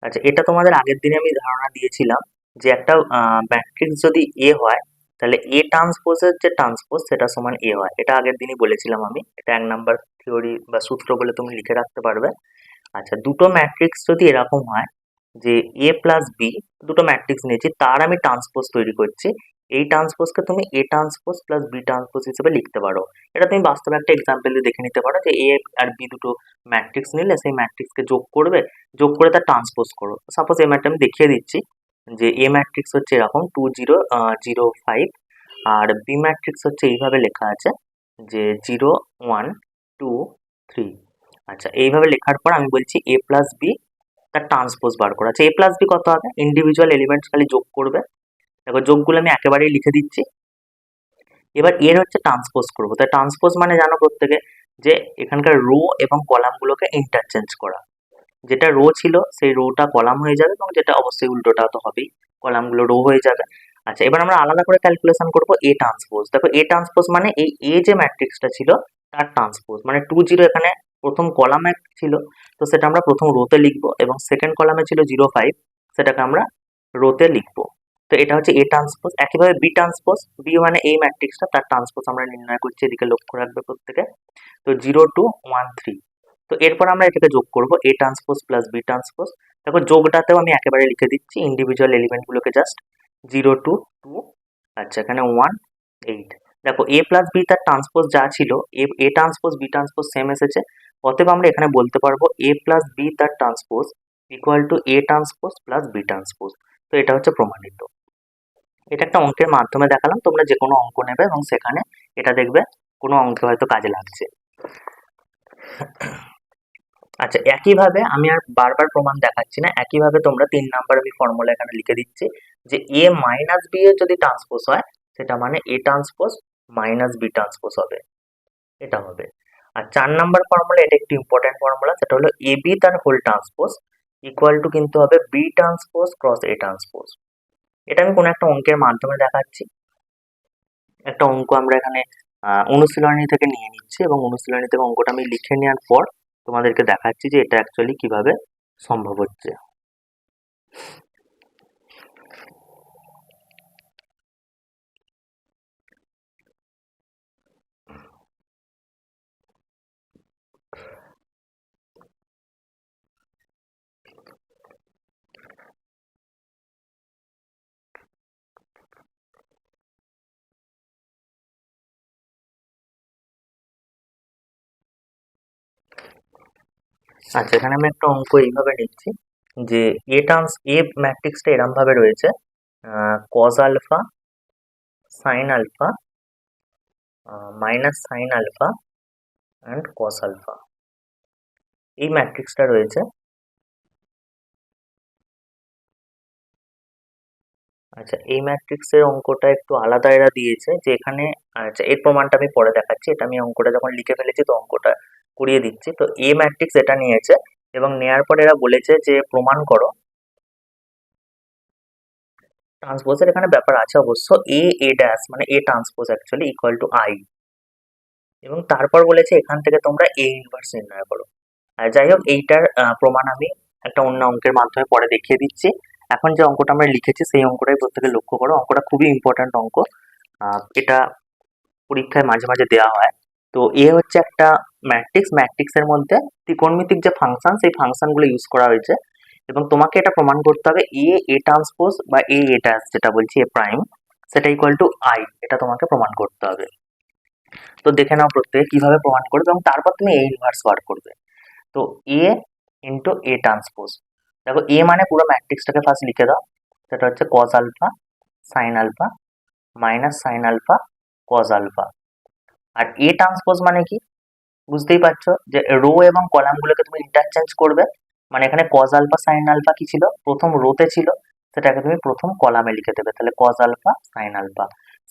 আচ্ছা, এটা তোমাদের আগের দিনে আমি ধারণা দিয়েছিলাম, যে একটা ম্যাট্রিক্স যদি এ হয়, তাহলে এ ট্রান্সপোজের যে ট্রান্সপোজ সেটা সমান এ হয়। এটা আগের দিনই বলেছিলাম আমি, এটা 1 নাম্বার থিওরি বা সূত্র বলে তুমি লিখে রাখতে পারবে। আচ্ছা, দুটো ম্যাট্রিক্স যদি এরকম হয় যে এ প্লাস বি, দুটো ম্যাট্রিক্স নিয়েছি, তার আমি ট্রান্সপোজ তৈরি করছি, এই ট্রান্সপোজকে তুমি A transpose plus B transpose হিসেবে লিখতে পারো। এটা তুমি বাস্তবে একটা এক্সাম্পল দিয়ে দেখে নিতে পারো, যে এ আর বি দুটো ম্যাট্রিক্স নিলে সেই ম্যাট্রিক্সকে যোগ করবে, যোগ করে তার ট্রান্সপোজ করো। সাপোজ এই ম্যাটটা আমি দেখিয়ে দিচ্ছি, যে এ ম্যাট্রিক্স হচ্ছে এরকম 2 0 0 5, আর বি ম্যাট্রিক্স হচ্ছে এইভাবে লেখা আছে, যে 0 1 2 3। আচ্ছা, এইভাবে লেখার পর আমি বলছি এ প্লাস বি তার ট্রান্সপোজ বার করা আছে। এ প্লাস বি কত হবে, ইন্ডিভিজুয়াল এলিমেন্টস খালি যোগ করবে। দেখো যোগগুলো আমি একেবারেই লিখে দিচ্ছি। এবার এর হচ্ছে ট্রান্সপোজ করবো। তাই ট্রান্সপোজ মানে জানো প্রত্যেকে যে এখানকার রো এবং কলামগুলোকে ইন্টারচেঞ্জ করা। যেটা রো ছিল সেই রোটা কলাম হয়ে যাবে এবং যেটা অবশ্যই উল্টোটা তো হবেই, কলামগুলো রো হয়ে যাবে। আচ্ছা, এবার আমরা আলাদা করে ক্যালকুলেশন করব এ ট্রান্সপোজ। দেখো এ ট্রান্সপোজ মানে এই এ যে ম্যাট্রিক্সটা ছিল তার ট্রান্সপোজ, মানে 2 0 এখানে প্রথম কলামে ছিল, তো সেটা আমরা প্রথম রোতে লিখবো, এবং সেকেন্ড কলামে ছিল 0 5, সেটাকে আমরা রোতে লিখবো। তো এটা হচ্ছে এ ট্রান্সপোজ। একইভাবে বি ট্রান্সপোজ, বি মানে এই ম্যাট্রিক্সটা, তার ট্রান্সপোজ আমরা নির্ণয় করছি, এদিকে লক্ষ্য রাখবে প্রত্যেকে। তো 0 2 1 3, তো এরপর আমরা এটাকে যোগ করব A transpose plus B transpose. দেখো যোগটাতেও আমি একেবারে লিখে দিচ্ছি ইন্ডিভিজুয়াল এলিমেন্টগুলোকে, জাস্ট 0 2 2, আচ্ছা এখানে 1 8। দেখো এ প্লাস বি তার ট্রান্সপোজ যা ছিল, A transpose B transpose same এসেছে, অতএব আমরা এখানে বলতে পারবো এ প্লাস বি তার transpose equal to A transpose plus B transpose. তো এটা হচ্ছে প্রমাণিত। এটা একটা অঙ্কের মাধ্যমে দেখালাম, তোমরা যে কোনো অঙ্ক নেবে এবং সেখানে এটা দেখবে কোনো অঙ্কে হয়তো কাজে লাগছে। আচ্ছা, একইভাবে আমি আর বারবার প্রমাণ দেখাচ্ছি না, একইভাবে তোমরা 3 নাম্বার আমি ফর্মুলা এখানে লিখে দিচ্ছি যে এ মাইনাস বি এর যদি ট্রান্সপোজ হয় সেটা মানে A transpose minus B transpose হবে, এটা হবে। আর 4 নাম্বার ফর্মুলা, এটা একটু ইম্পর্টেন্ট ফর্মুলা, সেটা হলো এ বি তার হোল ট্রান্সপোজ ইকুয়াল টু কিন্তু হবে B transpose cross A transpose. এটা আমি কোনো একটা অঙ্কের মাধ্যমে দেখাচ্ছি। একটা অঙ্ক আমরা এখানে অনুশীলনী থেকে নিয়ে নিচ্ছি, এবং অনুশীলনী থেকে অঙ্কটা আমি লিখে নেওয়ার পর তোমাদেরকে দেখাচ্ছি যে এটা অ্যাকচুয়ালি কিভাবে সম্ভব হচ্ছে। আচ্ছা, এখানে আমি একটা অঙ্ক এইভাবে নিচ্ছি যে এ ম্যাট্রিক্সটা এরম ভাবে রয়েছে, cos alpha, sine alpha, minus sine alpha and cos alpha, এই ম্যাট্রিক্সটা রয়েছে। আচ্ছা, এই ম্যাট্রিক্সের অঙ্কটা একটু আলাদা এরা দিয়েছে, যে এখানে আচ্ছা এর প্রমাণটা আমি পরে দেখাচ্ছি, এটা আমি অঙ্কটা যখন লিখে ফেলেছি তো অঙ্কটা করিয়ে দিচ্ছি। তো এ ম্যাট্রিক্স এটা নিয়েছে, এবং নেয়ার পর এরা বলেছে যে প্রমাণ করো ট্রান্সপোজের এখানে ব্যাপার আছে অবশ্য, এ ড্যাশ মানে A transpose actually equal to I, এবং তারপর বলেছে এখান থেকে তোমরা এ ইনভার্স নির্ণয় করো। আর যাই হোক, এইটার প্রমাণ আমি একটা অন্য অঙ্কের মাধ্যমে পরে দেখিয়ে দিচ্ছি। এখন যে অঙ্কটা আমরা লিখেছি সেই অঙ্কটাই প্রত্যেকে লক্ষ্য করো, অঙ্কটা খুবই ইম্পর্ট্যান্ট অঙ্ক। এটা পরীক্ষায় মাঝে মাঝে দেওয়া হয়। তো এ হচ্ছে একটা ম্যাট্রিক্সের মধ্যে ত্রিকোণমিতিক যে ফাংশন, সেই ফাংশনগুলো ইউজ করা হয়েছে, এবং তোমাকে এটা প্রমাণ করতে হবে এ ট্রান্সপোজ বা এ ড্যাশ যেটা বলছি এ প্রাইম, সেটা ইকুয়াল টু আই, এটা তোমাকে প্রমাণ করতে হবে। তো দেখে নাও প্রত্যেকে কিভাবে প্রমাণ করবে, এবং তারপর তুমি এ ইনভার্স বার করবে। তো এ ইন্টু এ ট্রান্সপোজ, দেখো এ মানে পুরো ম্যাট্রিক্সটাকে ফার্স্ট লিখে দাও, সেটা হচ্ছে cos alpha, sine alpha, minus sine alpha, cos alpha. আর এ ট্রান্সপোজ মানে কি, বুঝতেই পারছো যে রো এবং কলামগুলোকে তুমি ইন্টারচেঞ্জ করবে, মানে এখানে কজ আলফা সাইন আলফা কি ছিল, প্রথম রোতে ছিল, সেটাকে তুমি প্রথম কলামে লিখে দেবে, তাহলে cos alpha sine alpha.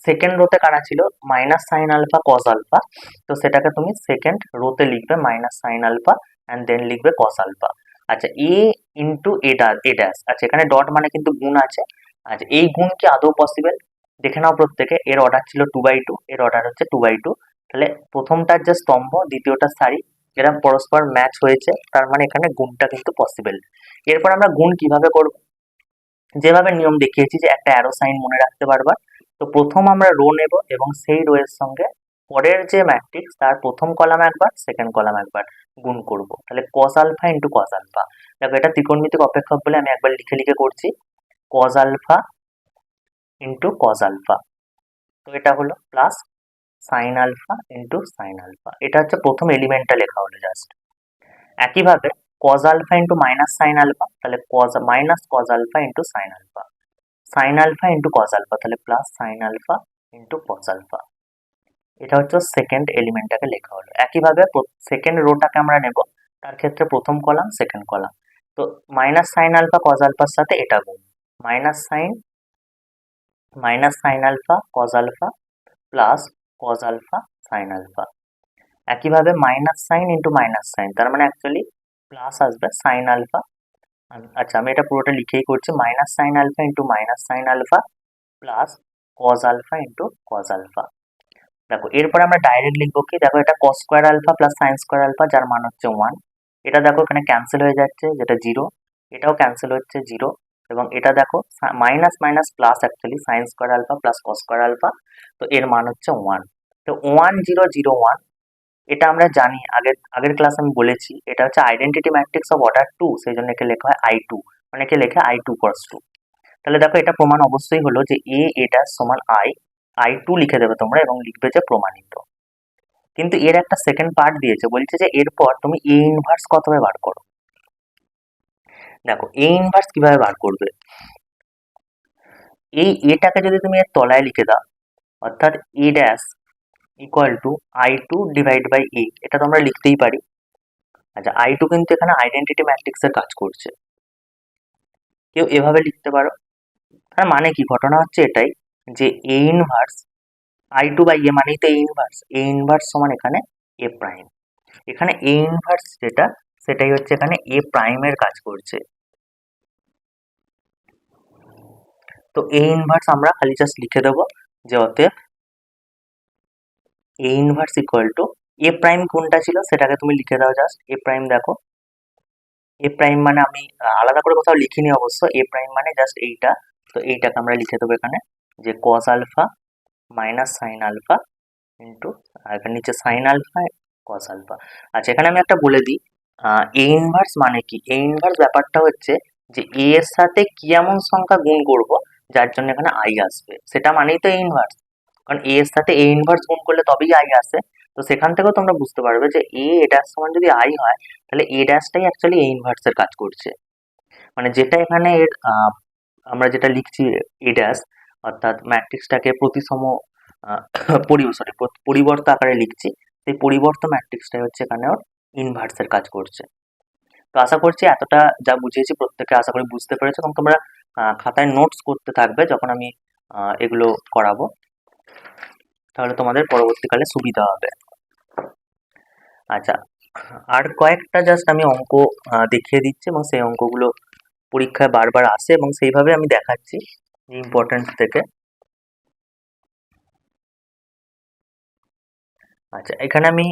Second রোতে কারা ছিল, minus sine alpha cos alpha, তো সেটাকে তুমি সেকেন্ড রোতে লিখবে minus sine alpha and then লিখবে কজ আলফা। আচ্ছা, এ ইন্টু এ ড্যাশ, আচ্ছা এখানে ডট মানে কিন্তু গুণ আছে। আচ্ছা, এই গুণ কি আদৌ পসিবল, দেখে নাও প্রত্যেকে। এর অর্ডার ছিল 2/2, এর অর্ডার হচ্ছে 2/2, তাহলে প্রথমটার যে স্তম্ভ দ্বিতীয়টার সারি এরা পরস্পর ম্যাচ হয়েছে, তার মানে এখানে গুণটা কিন্তু পসিবল। এরপর আমরা গুণ কিভাবে করব, যেভাবে নিয়ম দেখিয়েছি যে একটা অ্যারো সাইন মনে রাখতে পারবা। তো প্রথম আমরা রো নেব এবং সেই রো এর সঙ্গে পরের যে ম্যাট্রিক্স তার প্রথম কলাম একবার সেকেন্ড কলাম একবার গুণ করব, তাহলে cos alpha into cos alpha. দেখো এটা ত্রিকোণমিতিক অপেক্ষক বলে আমি একবার লিখে লিখে করছি, cos alpha into cos alpha, তো এটা হলো plus sine alpha into sine alpha, এটা হচ্ছে প্রথম এলিমেন্টটা লেখা হলো জাস্ট। একইভাবে cos alpha into minus sine alpha, তাহলে cos minus cos alpha into sine alpha, sine alpha into cos alpha, তাহলে plus sine alpha into cos alpha. এটা হচ্ছে সেকেন্ড এলিমেন্টটাকে লেখা হলো। একইভাবে সেকেন্ড রোটাকে আমরা নেব, তার ক্ষেত্রে প্রথম কলাম সেকেন্ড কলাম, তো মাইনাস সাইন আলফা কজ আলফার সাথে এটা গুণ, minus sine alpha cos alpha plus cos alpha sine alpha. একইভাবে minus sine into minus sine, তার মানে অ্যাকচুয়ালি প্লাস আসবে সাইন আলফা। আচ্ছা, আমি এটা পুরোটা লিখেই করছি, minus sine alpha into minus sine alpha plus cos alpha into cos alpha. দেখো এরপরে আমরা ডাইরেক্ট লিখবো কি, দেখো এটা cos square alpha plus sign square alpha, যার মান হচ্ছে 1। এটা দেখো এখানে ক্যান্সেল হয়ে যাচ্ছে, যেটা 0, এটাও ক্যান্সেল হচ্ছে 0, এবং এটা দেখো minus minus plus, actually sine square alpha plus cos square alpha, তো এর মান হচ্ছে 1। তো 1 0 0 1, এটা আমরা জানি, আগের ক্লাস আমি বলেছি, এটা হচ্ছে আইডেন্টিটি ম্যাট্রিক্স অফ অর্ডার 2, সেই জন্য একে লেখা হয় I2, অনেকে লেখে I2 cos 2। তাহলে দেখো এটা প্রমাণ অবশ্যই হলো যে এটা সমান I2 লিখে দেবে তোমরা এবং লিখবে যে প্রমাণিত। কিন্তু এর একটা সেকেন্ড পার্ট দিয়েছে, বলছে যে এরপর তুমি এ ইনভার্স কতভাবে বার করো। দেখো এ ইনভার্স কিভাবে বার করবে, এটাকে যদি তুমি এর তলায় লিখে দাও, অর্থাৎ a dash equal to I2 divide by a, এটা তো আমরা লিখতেই পারি। আচ্ছা, I2 কিন্তু এখানে আইডেন্টিটি ম্যাট্রিক্সের কাজ করছে, কেউ এভাবে লিখতে পারো। তার মানে কি, ঘটনা হচ্ছে এটাই যে এ ইনভার্স I2 বাই এ মানেই তো এ ইনভার্স সমান এখানে এ প্রাইম। এখানে এ ইনভার্স যেটা, সেটাই হচ্ছে এখানে এ প্রাইমের কাজ করছে। তো এ ইনভার্স আমরা খালি জাস্ট লিখে দেবো যে অতএব a inverse equal to a prime কোনটা ছিল সেটাকে তুমি লিখে দাও, জাস্ট এ প্রাইম। দেখো এ প্রাইম মানে আমি আলাদা করে কোথাও লিখিনি অবশ্য, এ প্রাইম মানে জাস্ট এইটা। তো এইটাকে আমরা লিখে দেবো এখানে যে cos alpha minus sine alpha into, এখানে নিচে সাইন আলফা কস আলফা। আচ্ছা, এখানে আমি একটা বলে দিই, এ ইনভার্স মানে কি, এ ইনভার্স ব্যাপারটা হচ্ছে যে এ এর সাথে কি এমন সংখ্যা গুণ করব যার জন্য এখানে আই আসবে, সেটা মানেই তো এ ইনভার্স। কারণ এ এর সাথে এ ইনভার্স গুণ করলে তবেই আই আসে। তো সেখান থেকেও তোমরা বুঝতে পারবে যে এ ড্যাশ সমান যদি আই হয়, তাহলে এ ড্যাশটাই অ্যাকচুয়ালি এ ইনভার্সের কাজ করছে। মানে যেটা এখানে এর আমরা যেটা লিখছি এ ড্যাশ, অর্থাৎ ম্যাট্রিক্সটাকে প্রতিসম আহ, পরিবর্ত আকারে লিখছি, সেই পরিবর্ত ম্যাট্রিক্সটাই হচ্ছে এখানে ওর ইনভার্সের কাজ করছে। তো আশা করছি এতটা যা বুঝিয়েছি প্রত্যেকে আশা করি বুঝতে পেরেছো, এবং তোমরা খাতায় নোটস করতে থাকবে যখন আমি এগুলো করাবো, তাহলে তোমাদের পরবর্তীকালে সুবিধা হবে। আচ্ছা, আর কয়েকটা জাস্ট আমি অঙ্ক দেখিয়ে দিচ্ছি, এবং সেই অঙ্কগুলো পরীক্ষায় বারবার আসে এবং সেইভাবে আমি দেখাচ্ছি ইম্পর্টেন্ট থেকে। আচ্ছা, এখানে আমি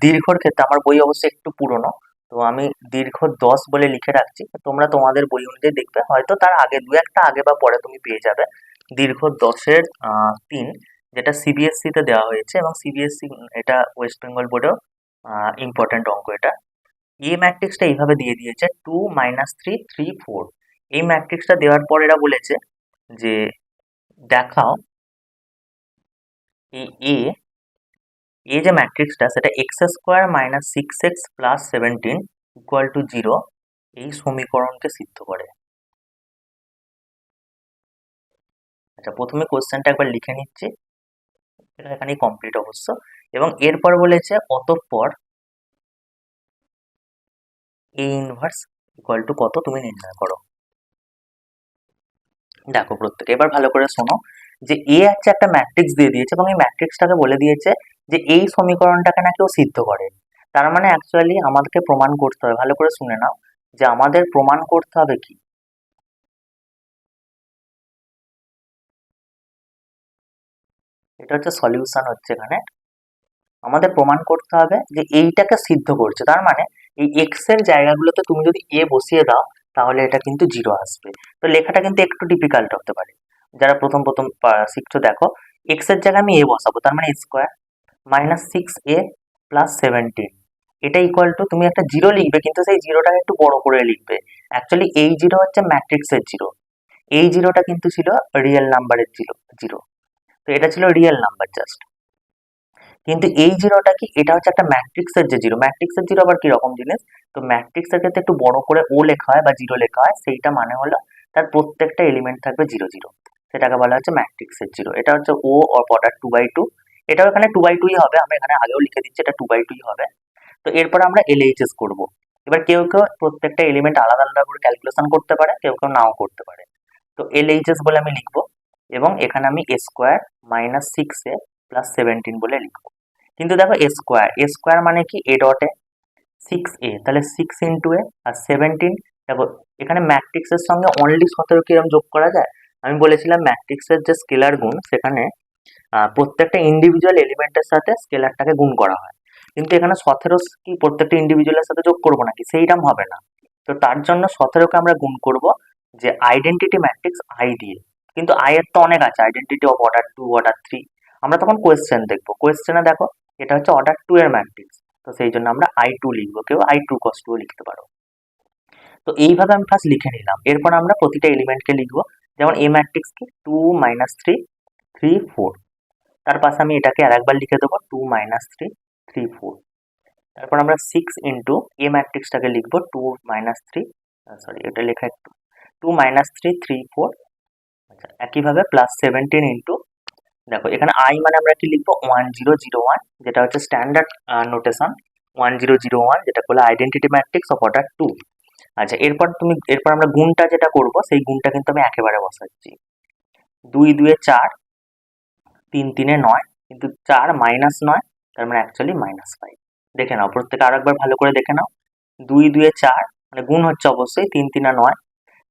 দীর্ঘর ক্ষেত্রে, আমার বই অবশ্যই একটু পুরনো, তো আমি দীর্ঘ 10 বলে লিখে রাখছি, তোমরা তোমাদের বই অনুযায়ী দেখবে, হয়তো তার আগে দু একটা আগে বা পরে তুমি পেয়ে যাবে। দীর্ঘ 10-এর 3, যেটা সিবিএসসি তে দেওয়া হয়েছে, এবং সিবিএসসি এটা ওয়েস্ট বেঙ্গল বোর্ডেও ইম্পর্টেন্ট অঙ্ক এটা। এই ম্যাট্রিক্সটা এইভাবে দিয়ে দিয়েছে 2 -3 3 4। এই ম্যাট্রিক্সটা দেওয়ার পর এরা বলেছে যে দেখাও এই এ যে ম্যাট্রিক্সটা সেটা x square minus 6x plus 17 equal two 0 এই সমীকরণকে সিদ্ধ করে। আচ্ছা, প্রথমে কোশ্চেনটা একবার লিখে নিচ্ছি, এটা এখানেই কমপ্লিট অবশ্য। এবং এরপর বলেছে অতঃপর এ ইনভার্স ইকুয়াল টু কত তুমি নির্ণয় করো। দেখো প্রত্যেকে এবার ভালো করে শোনো, যে এ হচ্ছে একটা ম্যাট্রিক্স দিয়ে দিয়েছে, এবং এই ম্যাট্রিক্সটাকে বলে দিয়েছে যে এই সমীকরণটাকে নাকি ও সিদ্ধ করে। তার মানে অ্যাকচুয়ালি আমাদেরকে প্রমাণ করতে হবে, ভালো করে শুনে নাও, যে আমাদের প্রমাণ করতে হবে কি, এটা হচ্ছে সলিউশন হচ্ছে এখানে। আমাদের প্রমাণ করতে হবে যে এইটাকে সিদ্ধ করছে, তার মানে এই এক্স এর জায়গাগুলোতে তুমি যদি এ বসিয়ে দাও তাহলে এটা কিন্তু 0 আসবে। তো লেখাটা কিন্তু একটু ডিফিকাল্ট হতে পারে, যারা প্রথম প্রথম শিখছো। দেখো এক্স এর জায়গায় আমি এ বসাবো, তার মানে স্কোয়ার মাইনাস 6a প্লাস 17, এটা ইকুয়াল টু, তুমি একটা 0 লিখবে, কিন্তু সেই জিরোটাকে একটু বড় করে লিখবে। অ্যাকচুয়ালি এই 0 হচ্ছে ম্যাট্রিক্সের 0, এই জিরোটা কিন্তু ছিল রিয়েল নাম্বারের 0। তো এটা ছিল রিয়েল নাম্বার জাস্ট, কিন্তু এই জিরোটা কি, এটা হচ্ছে একটা ম্যাট্রিক্সের যে 0। ম্যাট্রিক্সের 0 আবার কি রকম জিনিস, তো ম্যাট্রিক্সের ক্ষেত্রে একটু বড় করে ও লেখা হয় বা 0 লেখা হয়, সেইটা মানে হলো তার প্রত্যেকটা এলিমেন্ট থাকবে 0 0, সেটাকে বলা হচ্ছে ম্যাট্রিক্সের 0। এটা হচ্ছে ও অফ অর্ডার 2/2, এটাও এখানে 2/2ই হবে, আমরা এখানে আগেও লিখে দিচ্ছি এটা 2/2ই হবে। তো এরপর আমরা এলএইচএস করব। এবার কেউ কেউ প্রত্যেকটা এলিমেন্ট আলাদা আলাদা করে ক্যালকুলেশন করতে পারে, কেউ কেউ নাও করতে পারে। তো এলএইচএস বলে আমি লিখবো, এবং এখানে আমি এ স্কোয়ার মাইনাস 6a প্লাস 17 বলে লিখবো। কিন্তু দেখো এ স্কোয়ার মানে কি এ ডটে 6a, তাহলে 6 ইন্টু এ আর 17। দেখো এখানে ম্যাট্রিক্সের সঙ্গে অনলি 17 কি এরকম যোগ করা যায়? আমি বলেছিলাম ম্যাট্রিক্সের যে স্কেলার গুণ সেখানে প্রত্যেকটা ইন্ডিভিজুয়াল এলিমেন্টের সাথে স্কেলারটাকে গুণ করা হয়, কিন্তু এখানে 17 কি প্রত্যেকটা ইন্ডিভিজুয়ালের সাথে যোগ করবো নাকি? সেইরকম হবে না। তো তার জন্য 17কে আমরা গুণ করব যে আইডেন্টিটি ম্যাট্রিক্স আই দিয়ে। কিন্তু আই এর তো অনেক আছে, আইডেন্টিটি অফ অর্ডার 2, অর্ডার 3। আমরা তখন কোয়েশ্চেন দেখবো, কোয়েশ্চেনে দেখো এটা হচ্ছে অর্ডার 2 এর ম্যাট্রিক্স, তো সেই জন্য আমরা I2 লিখবো, কেউ I2 cos 2 লিখতে পারো। তো এইভাবে আমি ফার্স্ট লিখে নিলাম, এরপর আমরা প্রতিটা এলিমেন্টকে লিখবো। যেমন এ ম্যাট্রিক্স কি 2 -3 3 4, তার পাশে আমি এটাকে আরেকবার লিখে দেবো 2 -3 3 4। তারপর আমরা 6 ইন্টু এ ম্যাট্রিক্সটাকে লিখবো 2 -3, সরি এটা লেখা একটু 2 -3 3 4। আচ্ছা একইভাবে প্লাস 17 ইন্টু, দেখো এখানে আই মানে আমরা কি লিখবো 1001, যেটা হচ্ছে স্ট্যান্ডার্ড নোটেশন 1001, যেটা বলে আইডেন্টিটি ম্যাট্রিক্স অফ অর্ডার 2। আচ্ছা এরপর আমরা গুণটা যেটা করব সেই গুণটা কিন্তু আমি একেবারে বসাচ্ছি। 2 2 এ 4, 3 3 এ 9, কিন্তু 4 মাইনাস 9, তার মানে অ্যাকচুয়ালি -5। দেখে নাও প্রত্যেকে আরেকবার ভালো করে দেখে নাও। 2 2 এ 4 মানে গুণ হচ্ছে অবশ্যই 3 3 এ 9,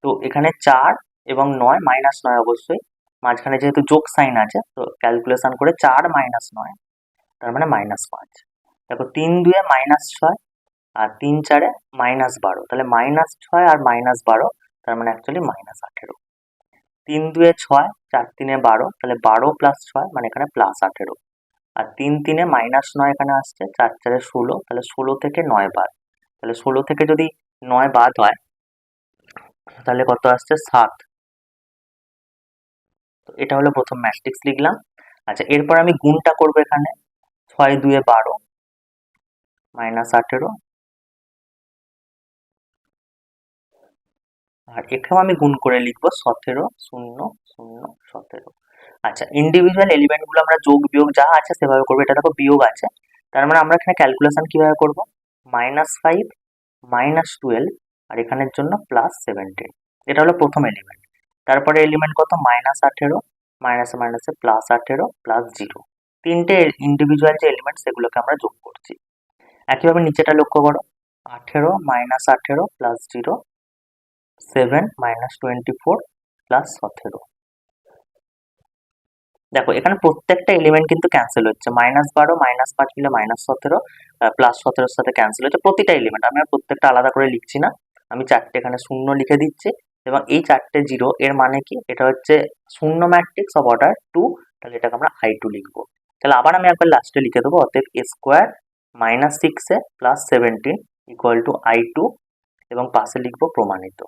তো এখানে 4 এবং 9 -9 অবশ্যই, মাঝখানে যেহেতু যোগ সাইন আছে তো ক্যালকুলেশন করে 4 -9 তার মানে -5। দেখো 3 2 এ -6 আর 3 4 এ -12, তাহলে -6 আর -12 তার মানে অ্যাকচুয়ালি -18। 3 2 এ 6, 4 3 এ 12, তাহলে 12 প্লাস 6 মানে এখানে +18। আর 3 3 এ -9 এখানে আসছে, 4 4 এ 16, তাহলে 16 থেকে 9 বাদ, তাহলে 16 থেকে যদি 9 বাদ হয় তাহলে কত আসছে 7। তো এটা হলো প্রথম ম্যাট্রিক্স লিখলাম। আচ্ছা এরপর আমি গুণটা করবো এখানে 6 2 এ 12 -18, আর এখানেও আমি গুণ করে লিখবো 17 0 0 17। আচ্ছা ইন্ডিভিজুয়াল এলিমেন্ট গুলো আমরা যোগ বিয়োগ যা আছে সেভাবে করবো। এটা দেখো বিয়োগ আছে, তার মানে আমরা এখানে ক্যালকুলেশন কিভাবে করব? -5 -12 আর এখানের জন্য +17। এটা হলো প্রথম এলিমেন্ট। তারপরে এলিমেন্ট কত? -18, মাইনাসে মাইনাসে +18 +0। তিনটে ইন্ডিভিজুয়াল যে এলিমেন্ট সেগুলোকে আমরা যোগ করছি। একইভাবে নিচেটা লক্ষ্য করো, 18 -18 +0, 7 -24 +17। দেখো এখানে প্রত্যেকটা এলিমেন্ট কিন্তু ক্যান্সেল হচ্ছে, -12 -5 মিলে -17, +17 সাথে ক্যান্সেল হচ্ছে প্রতিটা এলিমেন্ট। আমি আর প্রত্যেকটা আলাদা করে লিখছি না, আমি চারটে এখানে শূন্য লিখে দিচ্ছি। এবং এই চারটে জিরো এর মানে কি? এটা হচ্ছে শূন্য ম্যাট্রিক্স অফ অর্ডার 2, তাহলে এটাকে আমরা I2 লিখবো। তাহলে আবার আমি একবার লাস্টে লিখে দেবো, অতএব a স্কোয়ার -6a +17 = I2, এবং পাশে লিখবো প্রমাণিত।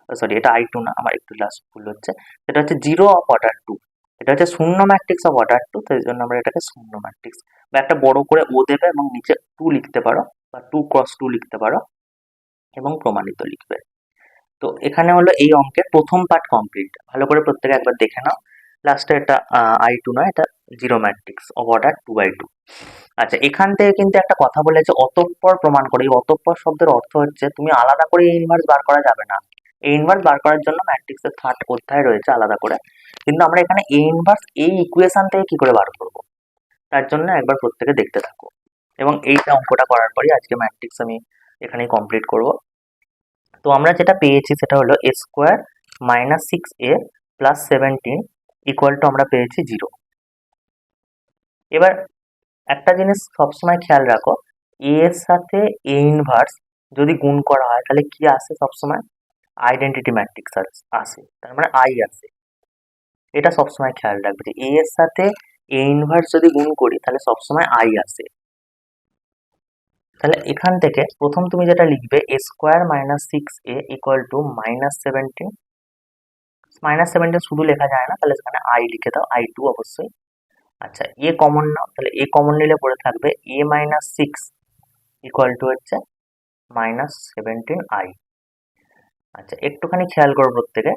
সরি এটা I2 না, আমার একটু লাস্ট ভুল হচ্ছে, এটা হচ্ছে 0 অফ অর্ডার 2। এটা হচ্ছে শূন্য ম্যাট্রিক্স অফ অর্ডার 2, তো এই জন্য আমরা এটাকে শূন্য ম্যাট্রিক্স বা একটা বড় করে ও দেবে এবং নিচে 2 লিখতে পারো বা 2 × 2 লিখতে পারো এবং প্রমাণিত লিখবে। তো এখানে হলো এই অঙ্কের প্রথম পার্ট কমপ্লিট। ভালো করে প্রত্যেকে একবার দেখে নাও। লাস্টে এটা I2 নয়, এটা 0 ম্যাট্রিক্স অফ অর্ডার 2/2। আচ্ছা এখান থেকে কিন্তু একটা কথা বলেছে অতঃপর প্রমাণ করে। এই অতঃপর শব্দের অর্থ হচ্ছে তুমি আলাদা করে এই ইনভার্স বার করা যাবে না। এই ইনভার্স বার করার জন্য ম্যাট্রিক্সের 3rd অধ্যায় রয়েছে আলাদা করে, কিন্তু আমরা এখানে এই ইনভার্স এই ইকুয়েশন থেকে কি করে বার করব তার জন্য একবার প্রত্যেকে দেখতে থাকো। এবং এইটা অঙ্কটা করার পরই আজকে ম্যাট্রিক্স আমি এখানেই কমপ্লিট করব। তো আমরা যেটা পেয়েছি সেটা হলো a স্কোয়ার -6a +17 = আমরা পেয়েছি 0। এবার একটা জিনিস সবসময় খেয়াল রাখো, a এর সাথে a ইনভার্স যদি গুণ করা হয় তাহলে কি আসে? সবসময় আইডেন্টিটি ম্যাট্রিক্স আসে, তার মানে I আসে। এটা সবসময় খেয়াল রাখবে যে a এর সাথে a ইনভার্স যদি গুণ করি তাহলে সবসময় I আসে। তাহলে এখান থেকে প্রথম তুমি যেটা লিখবে a স্কোয়ার -6a = -17। -17 শুধু লেখা যায় না, তাহলে সেখানে I লিখে দাও, I2 অবশ্যই। আচ্ছা a কমন নাও, তাহলে a কমন নিলে পড়ে থাকবে a -6 = হচ্ছে -17I। আচ্ছা একটুখানি খেয়াল করো প্রত্যেকে,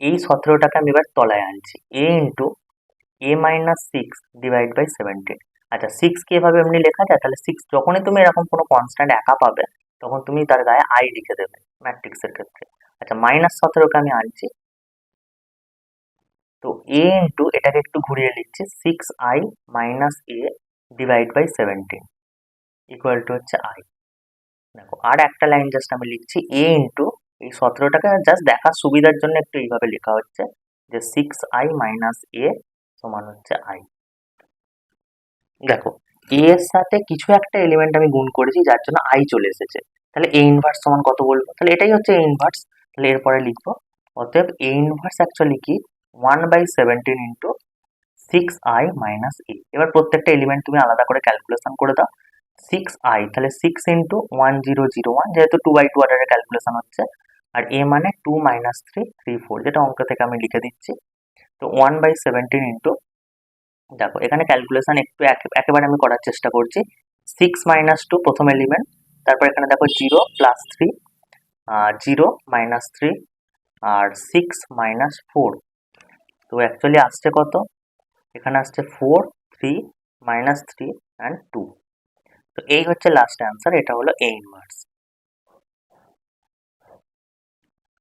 এই 17টাকে আমি এবার তলায় আনছি, a × a -6 / 17। আচ্ছা 6 কে এভাবে এমনি লেখা যায়? তাহলে 6 যখনই তুমি এরকম কোনো কনস্ট্যান্ট একা পাবে তখন তুমি তার গায়ে I লিখে দেবে ম্যাট্রিক্সের ক্ষেত্রে। আচ্ছা -17কে আমি আনছি, তো a ইন্টু এটাকে একটু ঘুরিয়ে লিখছি 6i minus a divide by 17 equal to হচ্ছে i। দেখো আর একটা লাইন জাস্ট আমি লিখছি a ইন্টু এই 17টাকে জাস্ট দেখার সুবিধার জন্য একটু এইভাবে লেখা হচ্ছে যে 6i মাইনাস a সমান হচ্ছে i। দেখো a এর সাথে কিছু একটা এলিমেন্ট আমি গুণ করেছি যার জন্য i চলে এসেছে, তাহলে a ইনভার্স সমান কত বলবো, তাহলে এটাই হচ্ছে a ইনভার্স। তাহলে এরপরে লিখবো অতএব a ইনভার্স অ্যাকচুয়ালি কি 1/17 ইন্টু 6i মাইনাস a। এবার প্রত্যেকটা এলিমেন্ট তুমি আলাদা করে ক্যালকুলেশন করে দাও। 6i তাহলে 6 ইন্টু 1001 যেহেতু 2/2 অর্ডারে ক্যালকুলেশন হচ্ছে, আর a মানে 2 মাইনাস 3 3 4 যেটা অঙ্ক থেকে আমি লিখে দিচ্ছি। তো 1/17 ইন্টু, দেখো এখানে ক্যালকুলেশন একটু একেবারে আমি করার চেষ্টা করছি। 6 মাইনাস 2 প্রথম এলিমেন্ট, তারপর এখানে দেখো 0 প্লাস 3, 0 মাইনাস 3 আর 6 মাইনাস 4। তো অ্যাকচুয়ালি আসছে কত, এখানে আসছে 4 3 মাইনাস 3 অ্যান্ড 2। তো এই হচ্ছে লাস্ট অ্যান্সার, এটা হলো a ইনভার্স।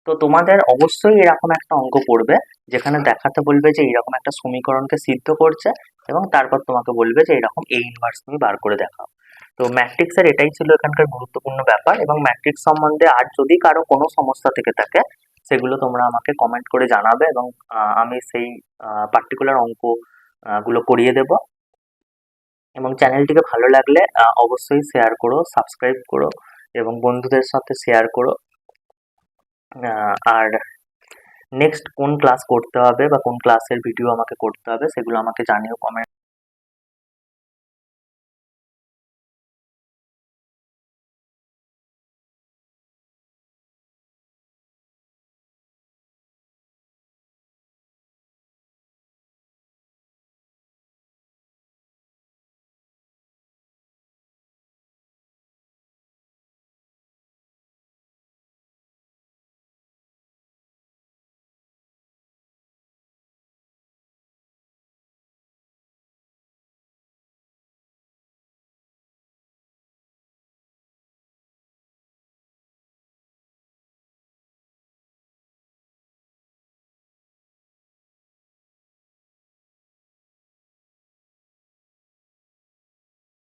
তো তোমাদের অবশ্যই এরকম একটা অঙ্ক পড়বে যেখানে দেখাতে বলবে যে এরকম একটা সমীকরণকে সিদ্ধ করছে এবং তারপর তোমাকে বলবে যে এরকম a ইনভার্স তুমি বার করে দেখাও। তো ম্যাট্রিক্সের এটাই ছিল এখানকার গুরুত্বপূর্ণ ব্যাপার, এবং ম্যাট্রিক্স সম্বন্ধে আর যদি কারো কোনো সমস্যা থেকে থাকে সেগুলো তোমরা আমাকে কমেন্ট করে জানাবে, এবং আমি সেই পার্টিকুলার অঙ্ক গুলো করিয়ে দেব। এবং চ্যানেলটিকে ভালো লাগলে অবশ্যই শেয়ার করো, সাবস্ক্রাইব করো এবং বন্ধুদের সাথে শেয়ার করো। আর নেক্সট কোন ক্লাস করতে হবে বা কোন ক্লাসের ভিডিও আমাকে করতে হবে সেগুলো আমাকে জানিও কমেন্ট।